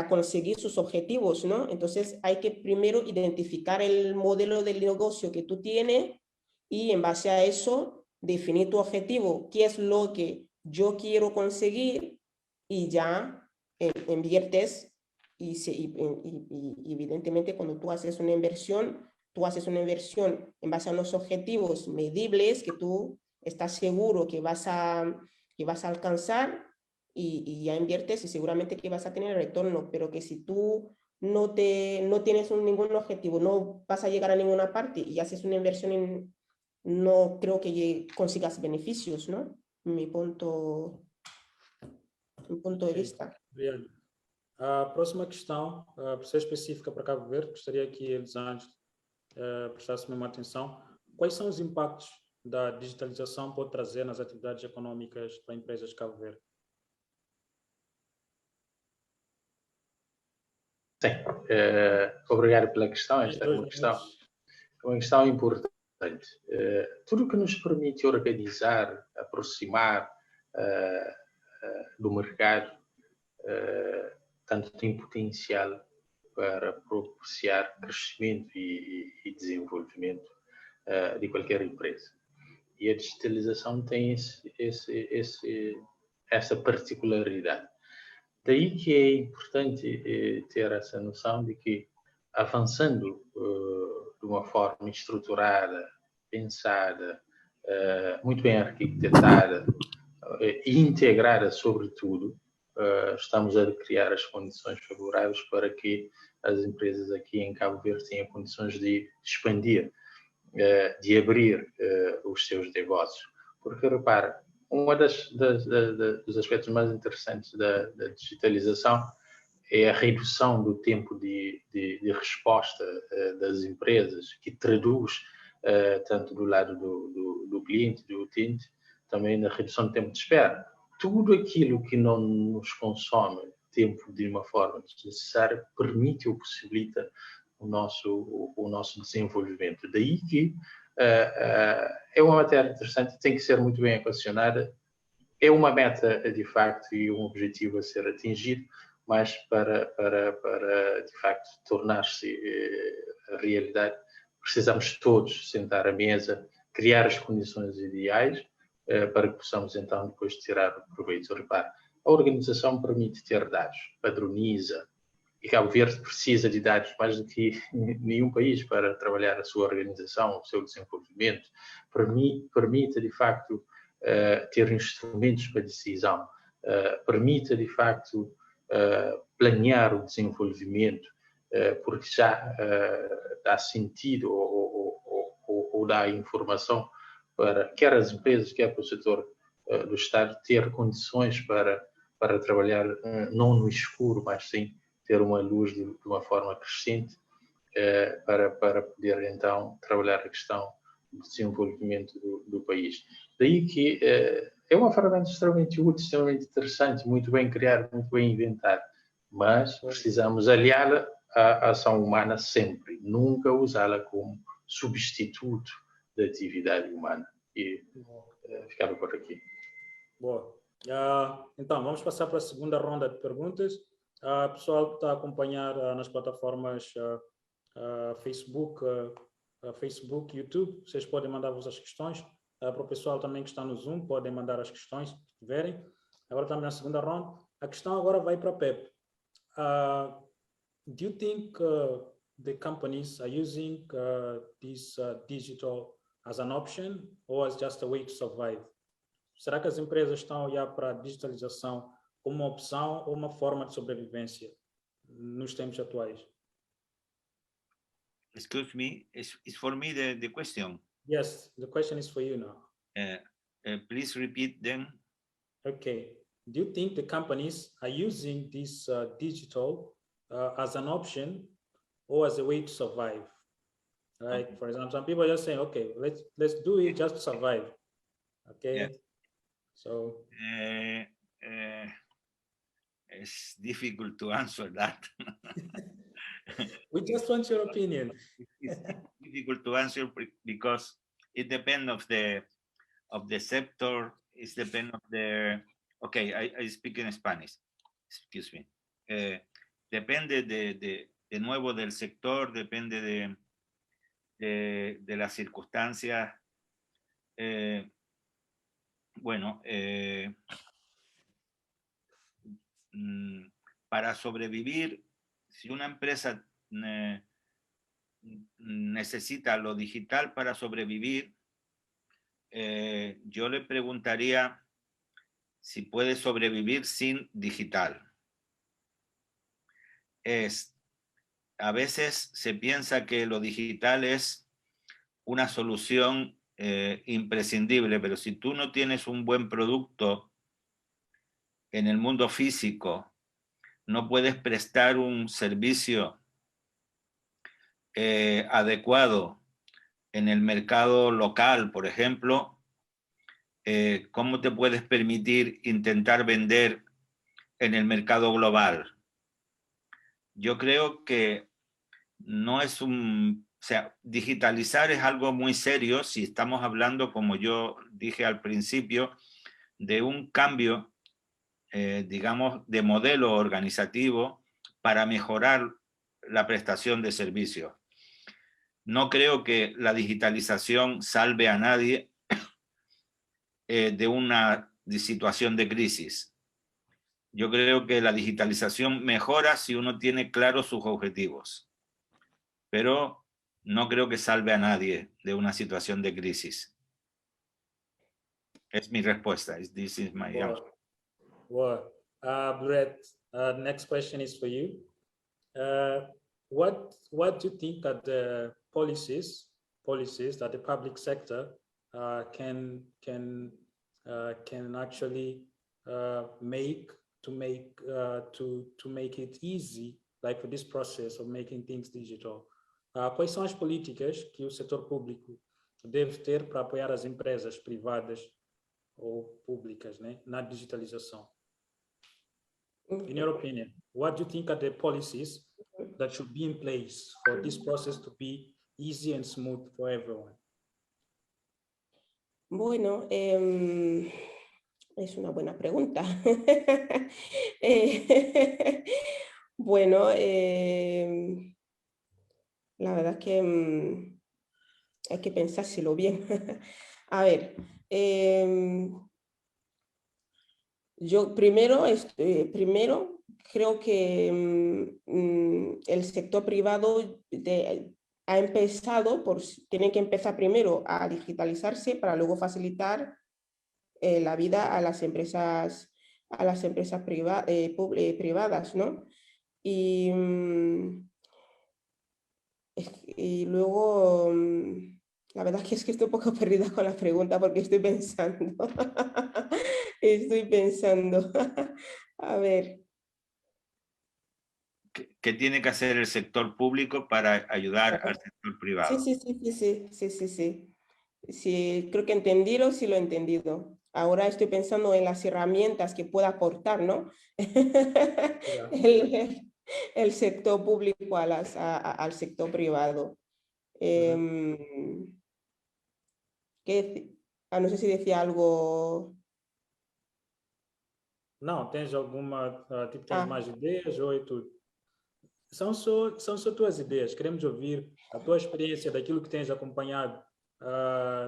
conseguir sus objetivos, ¿no? Entonces hay que primero identificar el modelo del negocio que tú tienes y en base a eso definir tu objetivo, qué es lo que yo quiero conseguir y ya inviertes y evidentemente cuando tú haces una inversión en base a unos objetivos medibles que tú estás seguro que vas a alcanzar y ya inviertes y seguramente que vas a tener retorno, pero que si tú no tienes ningún objetivo, no vas a llegar a ninguna parte y haces una inversión no creo que consigas beneficios, ¿no? Mi punto de vista. Obrigado. A próxima questão, por ser específica para Cabo Verde, gostaria que eles antes prestassem mesmo atenção. Quais são os impactos da digitalização pode trazer nas atividades econômicas para empresas de Cabo Verde? Sim, obrigado pela questão. Esta é uma questão importante. Tudo o que nos permite organizar, aproximar do mercado, tanto tem potencial para propiciar crescimento e desenvolvimento de qualquer empresa. E a digitalização tem essa particularidade. Daí que é importante ter essa noção de que, avançando de uma forma estruturada, pensada, muito bem arquitetada e integrada, sobretudo, estamos a criar as condições favoráveis para que as empresas aqui em Cabo Verde tenham condições de expandir, de abrir os seus negócios. Porque, repara, um dos aspectos mais interessantes da digitalização é a redução do tempo de resposta das empresas, que traduz, tanto do lado do cliente, do utente, também na redução do tempo de espera. Tudo aquilo que não nos consome tempo de uma forma desnecessária permite ou possibilita o nosso desenvolvimento. Daí que é uma matéria interessante, tem que ser muito bem equacionada, é uma meta de facto e um objetivo a ser atingido, mas para de facto tornar-se realidade, precisamos todos sentar à mesa, criar as condições ideais para que possamos então depois tirar o proveito. Repare, a organização permite ter dados, padroniza, e Cabo Verde precisa de dados mais do que nenhum país para trabalhar a sua organização, o seu desenvolvimento. Permite de facto, ter instrumentos para decisão, permite de facto planear o desenvolvimento, porque já dá sentido ou dá informação para quer as empresas, quer para o setor do Estado ter condições para trabalhar não no escuro, mas sim ter uma luz de uma forma crescente para poder então trabalhar a questão do desenvolvimento do país. Daí que é uma ferramenta extremamente útil, extremamente interessante, muito bem criada, muito bem inventada, mas precisamos aliá-la à ação humana sempre, nunca usá-la como substituto da atividade humana. E ficava por aqui. Boa. Então, vamos passar para a segunda ronda de perguntas. Pessoal que está a acompanhar nas plataformas Facebook, YouTube, vocês podem mandar as questões. Para o pessoal também que está no Zoom, podem mandar as questões se tiverem. Agora estamos na segunda ronda. A questão agora vai para a Pepe. Do you think the companies are using this digital as an option or as just a way to survive? Será que as empresas estão a olhar para a digitalização como uma opção ou uma forma de sobrevivência nos tempos atuais? Excuse me, it's for me the question. Yes, the question is for you now. Please repeat them. Okay. Do you think the companies are using this digital as an option or as a way to survive? Right. Okay. For example, some people are just saying, okay, let's do it just to survive. Okay. Yeah. So it's difficult to answer that. We just want your opinion. It's difficult to answer because it depends of the sector. It depends of the. Okay, I speak in Spanish. Excuse me. Depende de nuevo del sector, depende de las circunstancias. Bueno, para sobrevivir, si una empresa necesita lo digital para sobrevivir, yo le preguntaría si puede sobrevivir sin digital. A veces se piensa que lo digital es una solución imprescindible, pero si tú no tienes un buen producto en el mundo físico, no puedes prestar un servicio adecuado en el mercado local, por ejemplo, ¿cómo te puedes permitir intentar vender en el mercado global? Yo creo que no es o sea, digitalizar es algo muy serio si estamos hablando, como yo dije al principio, de un cambio, digamos, de modelo organizativo para mejorar la prestación de servicios. No creo que la digitalización salve a nadie de una situación de crisis. Yo creo que la digitalización mejora si uno tiene claros sus objetivos, pero no creo que salve a nadie de una situación de crisis. Es mi respuesta. This is my answer. Well, Brett, next question is for you. What do you think are the policies that the public sector can actually make to make it easy, like for this process of making things digital? Quais são as políticas que o setor público deve ter para apoiar as empresas privadas ou públicas, né, na digitalização? In your opinion, what do you think are the policies that should be in place for this process to be easy and smooth for everyone? Bueno, es una buena pregunta. Bueno, la verdad es que hay que pensárselo bien. A ver, Yo primero creo que el sector privado ha empezado tiene que empezar primero a digitalizarse para luego facilitar la vida a las empresas privadas, ¿no? Y luego, la verdad es que estoy un poco perdida con la pregunta porque estoy pensando. Estoy pensando. A ver. ¿Qué tiene que hacer el sector público para ayudar al sector privado? Sí. Sí, creo que entendido, sí lo he entendido. Ahora estoy pensando en las herramientas que pueda aportar, ¿no? El sector público al sector privado. No sé si decía algo. Não, tens alguma, tipo, tens Ah, mais ideias ou é tudo? São só tuas ideias. Queremos ouvir a tua experiência daquilo que tens acompanhado,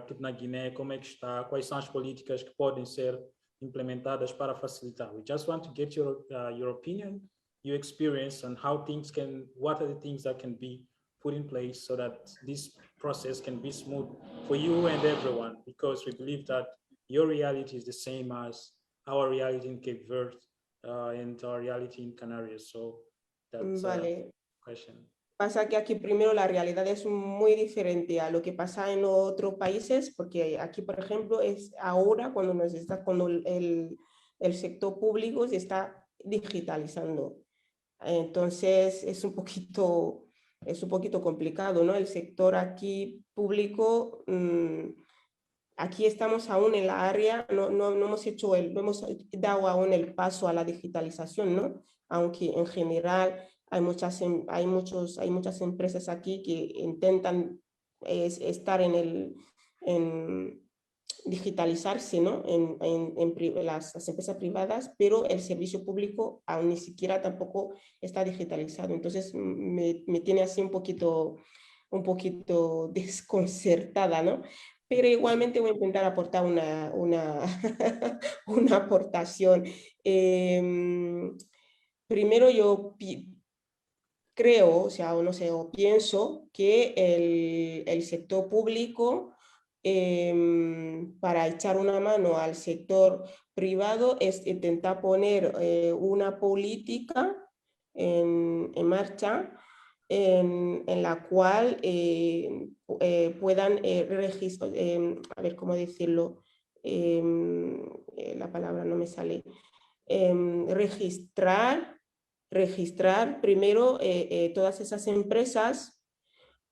tipo na Guiné, como é que está, quais são as políticas que podem ser implementadas para facilitar. We just want to get your opinion, your experience on how things what are the things that can be put in place so that this process can be smooth for you and everyone, because we believe that your reality is the same as our reality in Cape Verde and our reality in Canarias. So that's vale. question. Pasa que aquí primero la realidad es muy diferente a lo que pasa en otros países, porque aquí, por ejemplo, es ahora cuando el sector público se está digitalizando. Entonces es un poquito complicado, ¿no? El sector aquí público, aquí estamos aún en la área, no hemos hemos dado aún el paso a la digitalización, ¿no? Aunque en general hay muchas empresas aquí que intentan estar en digitalizarse, ¿no? en las empresas privadas, pero el servicio público aún ni siquiera tampoco está digitalizado. Entonces me tiene así un poquito desconcertada, ¿no? Pero igualmente voy a intentar aportar una aportación. Primero yo creo, o sea, no sé, o pienso que el sector público, para echar una mano al sector privado, es intentar poner una política en marcha en la cual puedan registrar, a ver cómo decirlo, la palabra no me sale, registrar primero todas esas empresas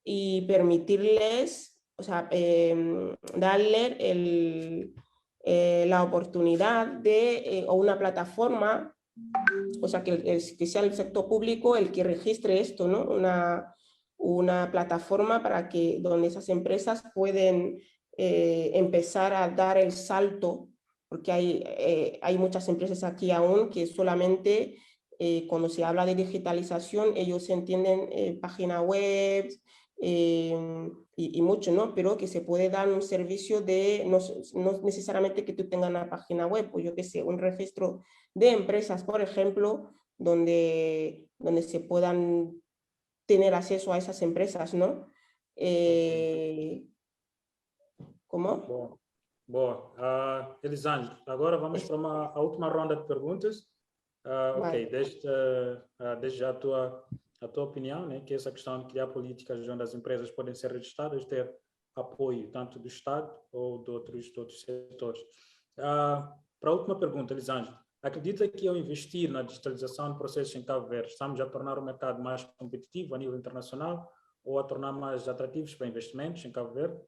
y permitirles, o sea, darle la oportunidad o una plataforma, o sea, que sea el sector público el que registre esto, ¿no? Una plataforma para que donde esas empresas pueden empezar a dar el salto, porque hay muchas empresas aquí aún que solamente cuando se habla de digitalización ellos entienden página web y mucho, ¿no? Pero que se puede dar un servicio no necesariamente que tú tengas una página web, o yo qué sé, un registro de empresas, por ejemplo, donde se puedan tener acceso a esas empresas, ¿no? ¿Cómo? Boa. Elisângela, agora vamos para a última ronda de perguntas. Vale. Ok, desde já a tua opinião, né, que essa questão de criar políticas onde as empresas podem ser registradas, ter apoio tanto do Estado ou de outros setores. Para a última pergunta, Elisângela, acredita que ao investir na digitalização de processos em Cabo Verde, estamos a tornar o mercado mais competitivo a nível internacional ou a tornar mais atrativos para investimentos em Cabo Verde?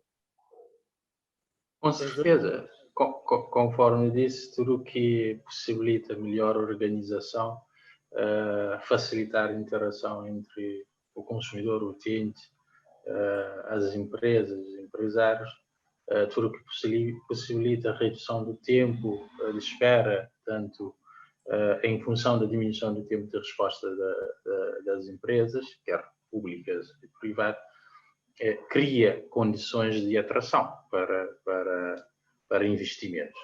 Com certeza, conforme disse, tudo o que possibilita melhor organização, facilitar a interação entre o consumidor, o utente, as empresas, os empresários, tudo o que possibilita a redução do tempo de espera, tanto em função da diminuição do tempo de resposta das empresas, quer públicas e privadas, cria condições de atração para para investimentos.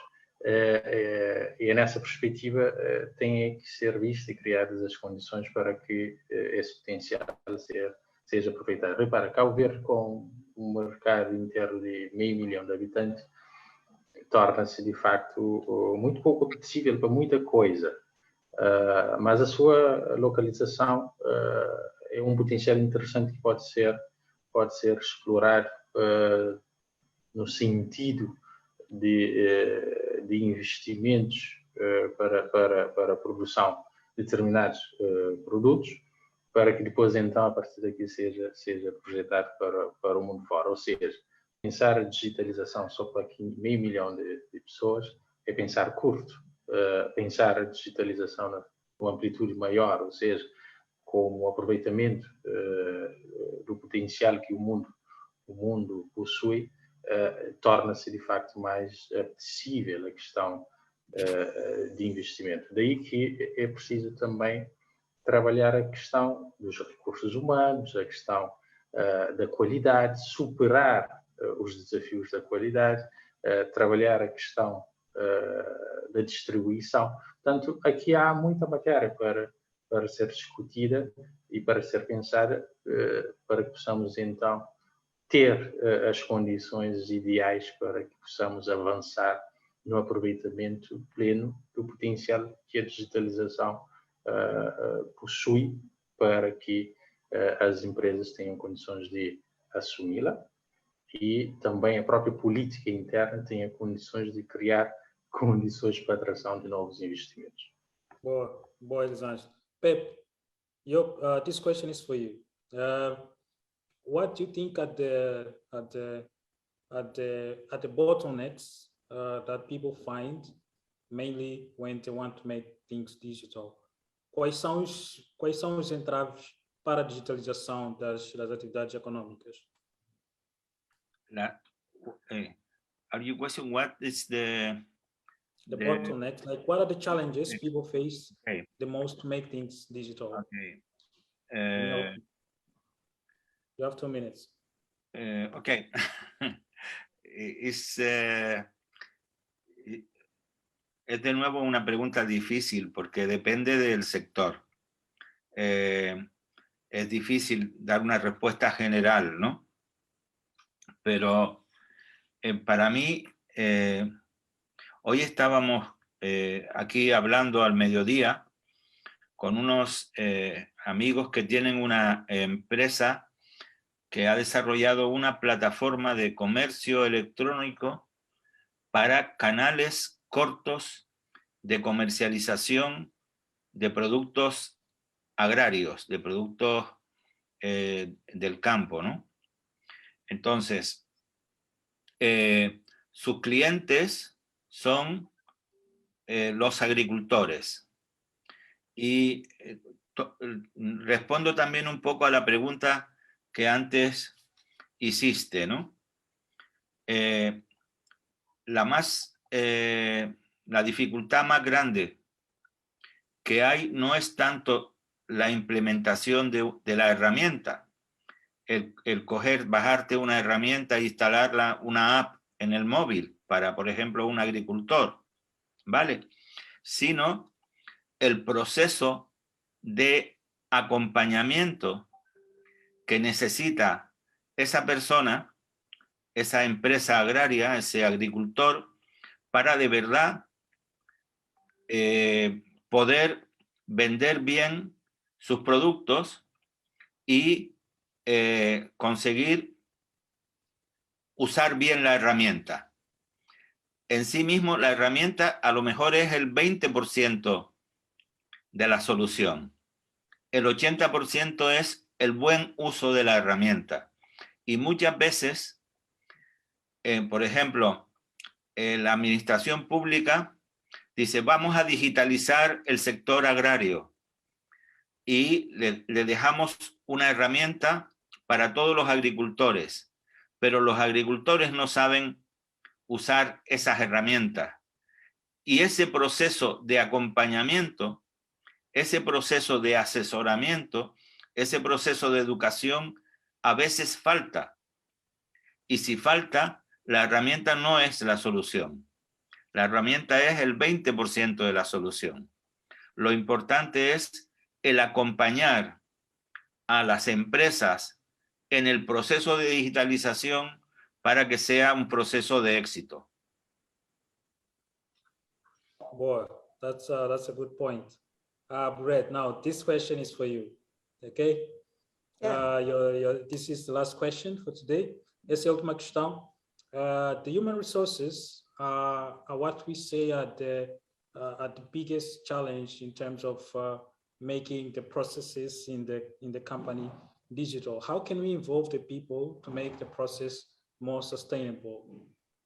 E nessa perspectiva têm que ser vistas e criadas as condições para que esse potencial seja aproveitado. Repara, Cabo Verde, com um mercado interno de 500 mil de habitantes, torna-se de facto muito pouco apetecível para muita coisa, mas a sua localização é um potencial interessante que pode ser explorado no sentido de investimentos para a produção de determinados produtos, para que depois, então, a partir daqui seja projetado para o mundo fora. Ou seja, pensar a digitalização só para aqui 500 mil de pessoas é pensar curto. Pensar a digitalização numa amplitude maior, ou seja, com o aproveitamento do potencial que o mundo possui, torna-se de facto mais apetecível a questão de investimento. Daí que é preciso também trabalhar a questão dos recursos humanos, a questão da qualidade, superar os desafios da qualidade, trabalhar a questão da distribuição. Portanto, aqui há muita matéria para ser discutida e para ser pensada, para que possamos então ter as condições ideais para que possamos avançar no aproveitamento pleno do potencial que a digitalização possui, para que as empresas tenham condições de assumi-la e também a própria política interna tenha condições de criar condições para a atração de novos investimentos. Boa, Elisângela. Pep, this question is for you. What do you think are the bottlenecks that people find mainly when they want to make things digital? Quais são os entraves para a digitalização das atividades econômicas? Are you questioning what is the bottlenecks? Like, what are the challenges people face okay. the most to make things digital? Okay. You have 2 minutes. Okay. Es de nuevo una pregunta difícil porque depende del sector. Es difícil dar una respuesta general, ¿no? Pero para mí, hoy estábamos aquí hablando al mediodía con unos amigos que tienen una empresa que ha desarrollado una plataforma de comercio electrónico para canales cortos de comercialización de productos agrarios, de productos del campo, ¿no? Entonces, sus clientes son los agricultores. Y respondo también un poco a la pregunta que antes hiciste, ¿no? La dificultad más grande que hay no es tanto la implementación de la herramienta, el bajarte una herramienta e instalarla, una app en el móvil para, por ejemplo, un agricultor, ¿vale? Sino el proceso de acompañamiento que necesita esa persona, esa empresa agraria, ese agricultor, para de verdad poder vender bien sus productos y conseguir usar bien la herramienta. En sí mismo, la herramienta a lo mejor es el 20% de la solución. El 80% es el buen uso de la herramienta. Y muchas veces, por ejemplo, la administración pública dice, vamos a digitalizar el sector agrario y le dejamos una herramienta para todos los agricultores, pero los agricultores no saben usar esas herramientas. Y ese proceso de acompañamiento, ese proceso de asesoramiento, ese proceso de educación a veces falta. Y si falta, la herramienta no es la solución. La herramienta es el 20% de la solución. Lo importante es el acompañar a las empresas en el proceso de digitalización para que sea un proceso de éxito. Boy, that's a good point. Brett, now this question is for you, okay? This is the last question for today. Essa é a última questão. The human resources are what we say are the biggest challenge in terms of making the processes in the company digital. How can we involve the people to make the process more sustainable?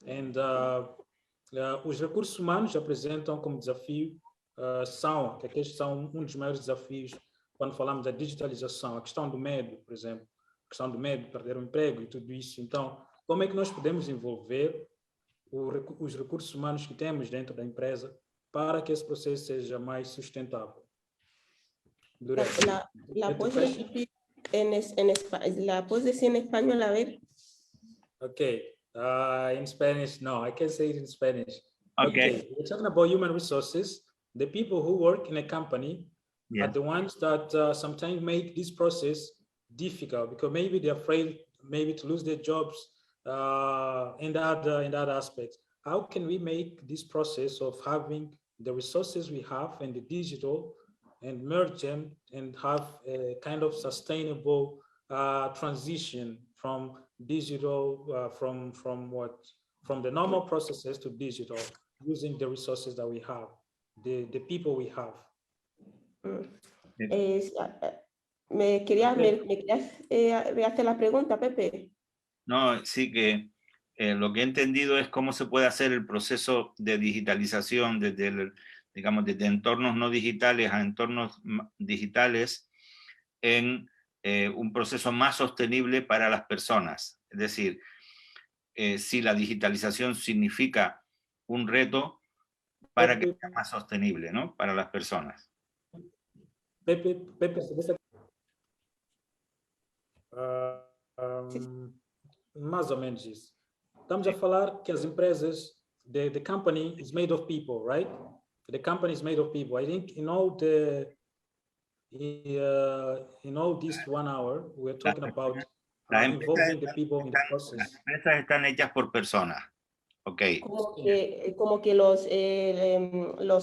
And os recursos humanos apresentam como desafio, que aqueles são um dos maiores desafios quando falamos da digitalização, a questão do medo, por exemplo, a questão do medo de perder o emprego e tudo isso. Então, como é que nós podemos envolver os recursos humanos que temos dentro da empresa para que esse processo seja mais sustentável? ¿La puedes decir en español, a ver? Okay. In Spanish, no, I can't say it in Spanish. Okay. We're talking about human resources. The people who work in a company are the ones that sometimes make this process difficult because maybe they're afraid maybe to lose their jobs in that aspect. How can we make this process of having the resources we have and the digital and merge them and have a kind of sustainable transition from digital, from the normal processes to digital, using the resources that we have, the people we have? ¿Me querías hacer la pregunta, Pepe? No, sí que lo que he entendido es cómo se puede hacer el proceso de digitalización desde entornos no digitales a entornos digitales en un proceso más sostenible para las personas. Es decir, si la digitalización significa un reto para que sea más sostenible, ¿no? Para las personas. Pepe, mais ou menos isso. Estamos a falar que as empresas, the company is made of people, right? The company is made of people. I think in all this 1 hour, we're talking about involving the people in the process. Las empresas están hechas por personas. Okay. Como que los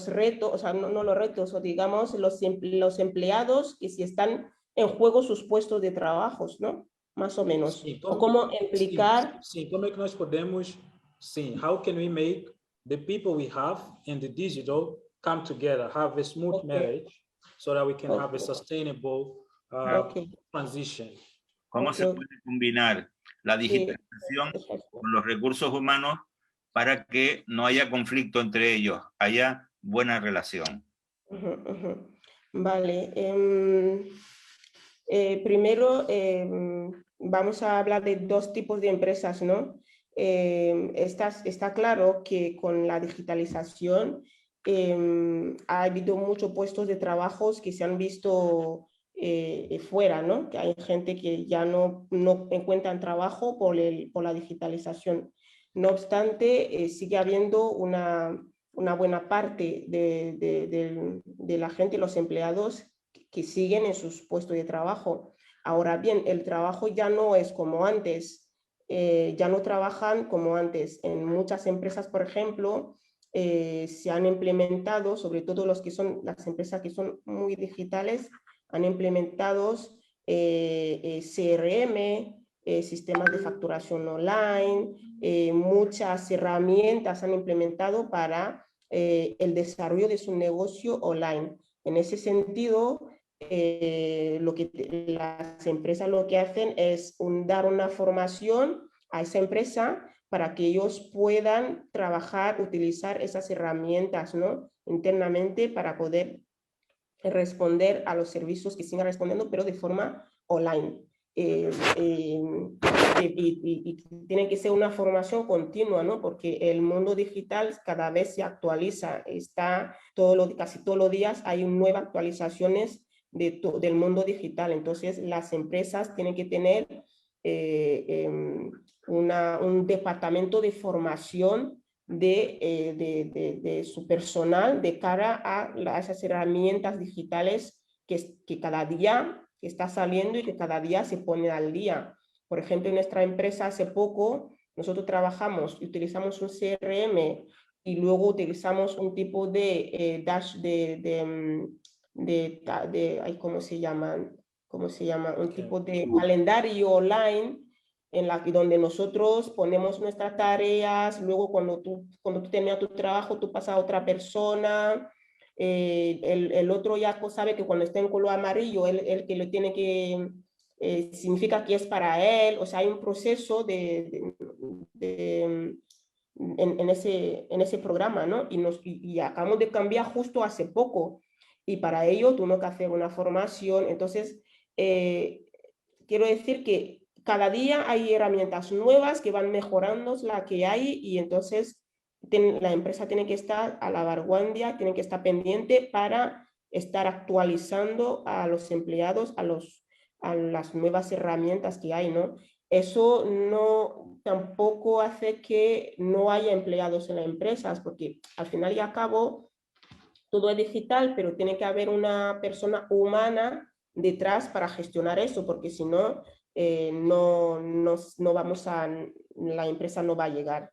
retos, o sea, no los retos, o digamos los empleados que si están en juego sus puestos de trabajos, ¿no? Más o menos. Sim, o cómo implicar... Sim, como é que nós podemos... Sim, how can we make the people we have and the digital come together, have a smooth marriage, so that we can have a sustainable transition? ¿Cómo se puede combinar la digitalización con los recursos humanos para que no haya conflicto entre ellos, haya buena relación? Vale. Primero, vamos a hablar de dos tipos de empresas, ¿no? Está claro que con la digitalización ha habido muchos puestos de trabajos que se han visto fuera, ¿no? Que hay gente que ya no encuentran trabajo por la digitalización. No obstante, sigue habiendo una buena parte de la gente, los empleados, que siguen en sus puestos de trabajo. Ahora bien, el trabajo ya no es como antes, ya no trabajan como antes. En muchas empresas, por ejemplo, se han implementado, sobre todo las empresas que son muy digitales, han implementado CRM, sistemas de facturación online, muchas herramientas han implementado para el desarrollo de su negocio online. En ese sentido, las empresas lo que hacen es dar una formación a esa empresa para que ellos puedan trabajar, utilizar esas herramientas, ¿no? Internamente para poder responder a los servicios que sigan respondiendo, pero de forma online. Y tiene que ser una formación continua, ¿no? Porque el mundo digital cada vez se actualiza, casi todos los días hay nuevas actualizaciones del mundo digital. Entonces las empresas tienen que tener un departamento de formación de su personal de cara a esas herramientas digitales que cada día que está saliendo y que cada día se pone al día. Por ejemplo, en nuestra empresa hace poco nosotros trabajamos y utilizamos un CRM y luego utilizamos un tipo de ¿cómo se llaman? ¿Cómo se llama? Un tipo de calendario online donde nosotros ponemos nuestras tareas, luego cuando tú terminas tu trabajo, tú pasas a otra persona, el otro ya sabe que cuando está en color amarillo, el que lo tiene que, significa que es para él, o sea, hay un proceso en ese programa, ¿no? Y acabamos de cambiar justo hace poco, y para ello tuvimos que hacer una formación. Entonces, quiero decir que cada día hay herramientas nuevas que van mejorando la que hay, y entonces la empresa tiene que estar a la vanguardia, tiene que estar pendiente para estar actualizando a los empleados a las nuevas herramientas que hay, ¿no? Eso tampoco hace que no haya empleados en las empresas, porque al final y al cabo todo es digital, pero tiene que haber una persona humana detrás para gestionar eso, porque si no, la empresa no va a llegar.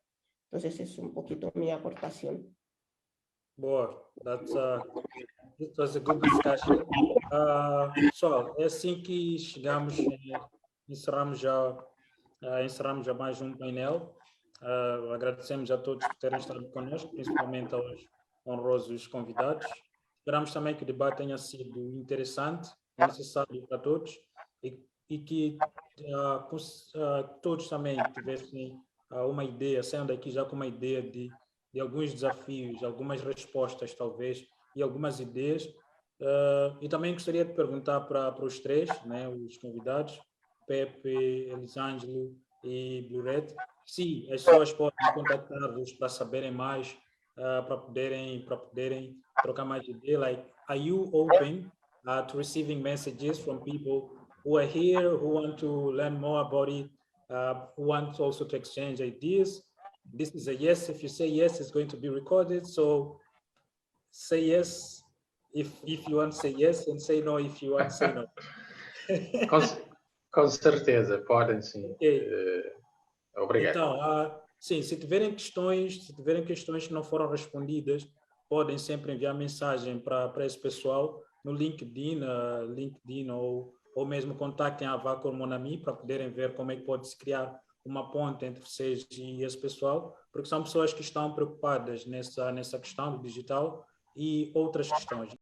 Entonces es un poquito mi aportación. Boa, it was a good discussion. Pessoal, é assim que encerramos já mais um painel. Agradecemos a todos por terem estado connosco, principalmente aos honrosos convidados. Esperamos também que o debate tenha sido interessante, necessário para todos, e que todos também tivessem uma ideia, saiam daqui já com uma ideia de alguns desafios, algumas respostas talvez, e algumas ideias. E também gostaria de perguntar para os três, né, os convidados, Pepe, Elisângelo e Bluret, se as pessoas podem contactar-vos para saberem mais, para poderem trocar mais ideias. Like, are you open to receiving messages from people who are here, who want to learn more about it, who want also to exchange ideas? This is a yes. If you say yes, it's going to be recorded. So say yes if you want to say yes, and say no if you want to say no. Com certeza, podem sim. Okay. Obrigado. Então, sim, se tiverem questões que não foram respondidas, podem sempre enviar mensagem para esse pessoal no LinkedIn, ou mesmo contactem a Avacor Monami para poderem ver como é que pode-se criar uma ponte entre vocês e esse pessoal, porque são pessoas que estão preocupadas nessa questão do digital e outras questões.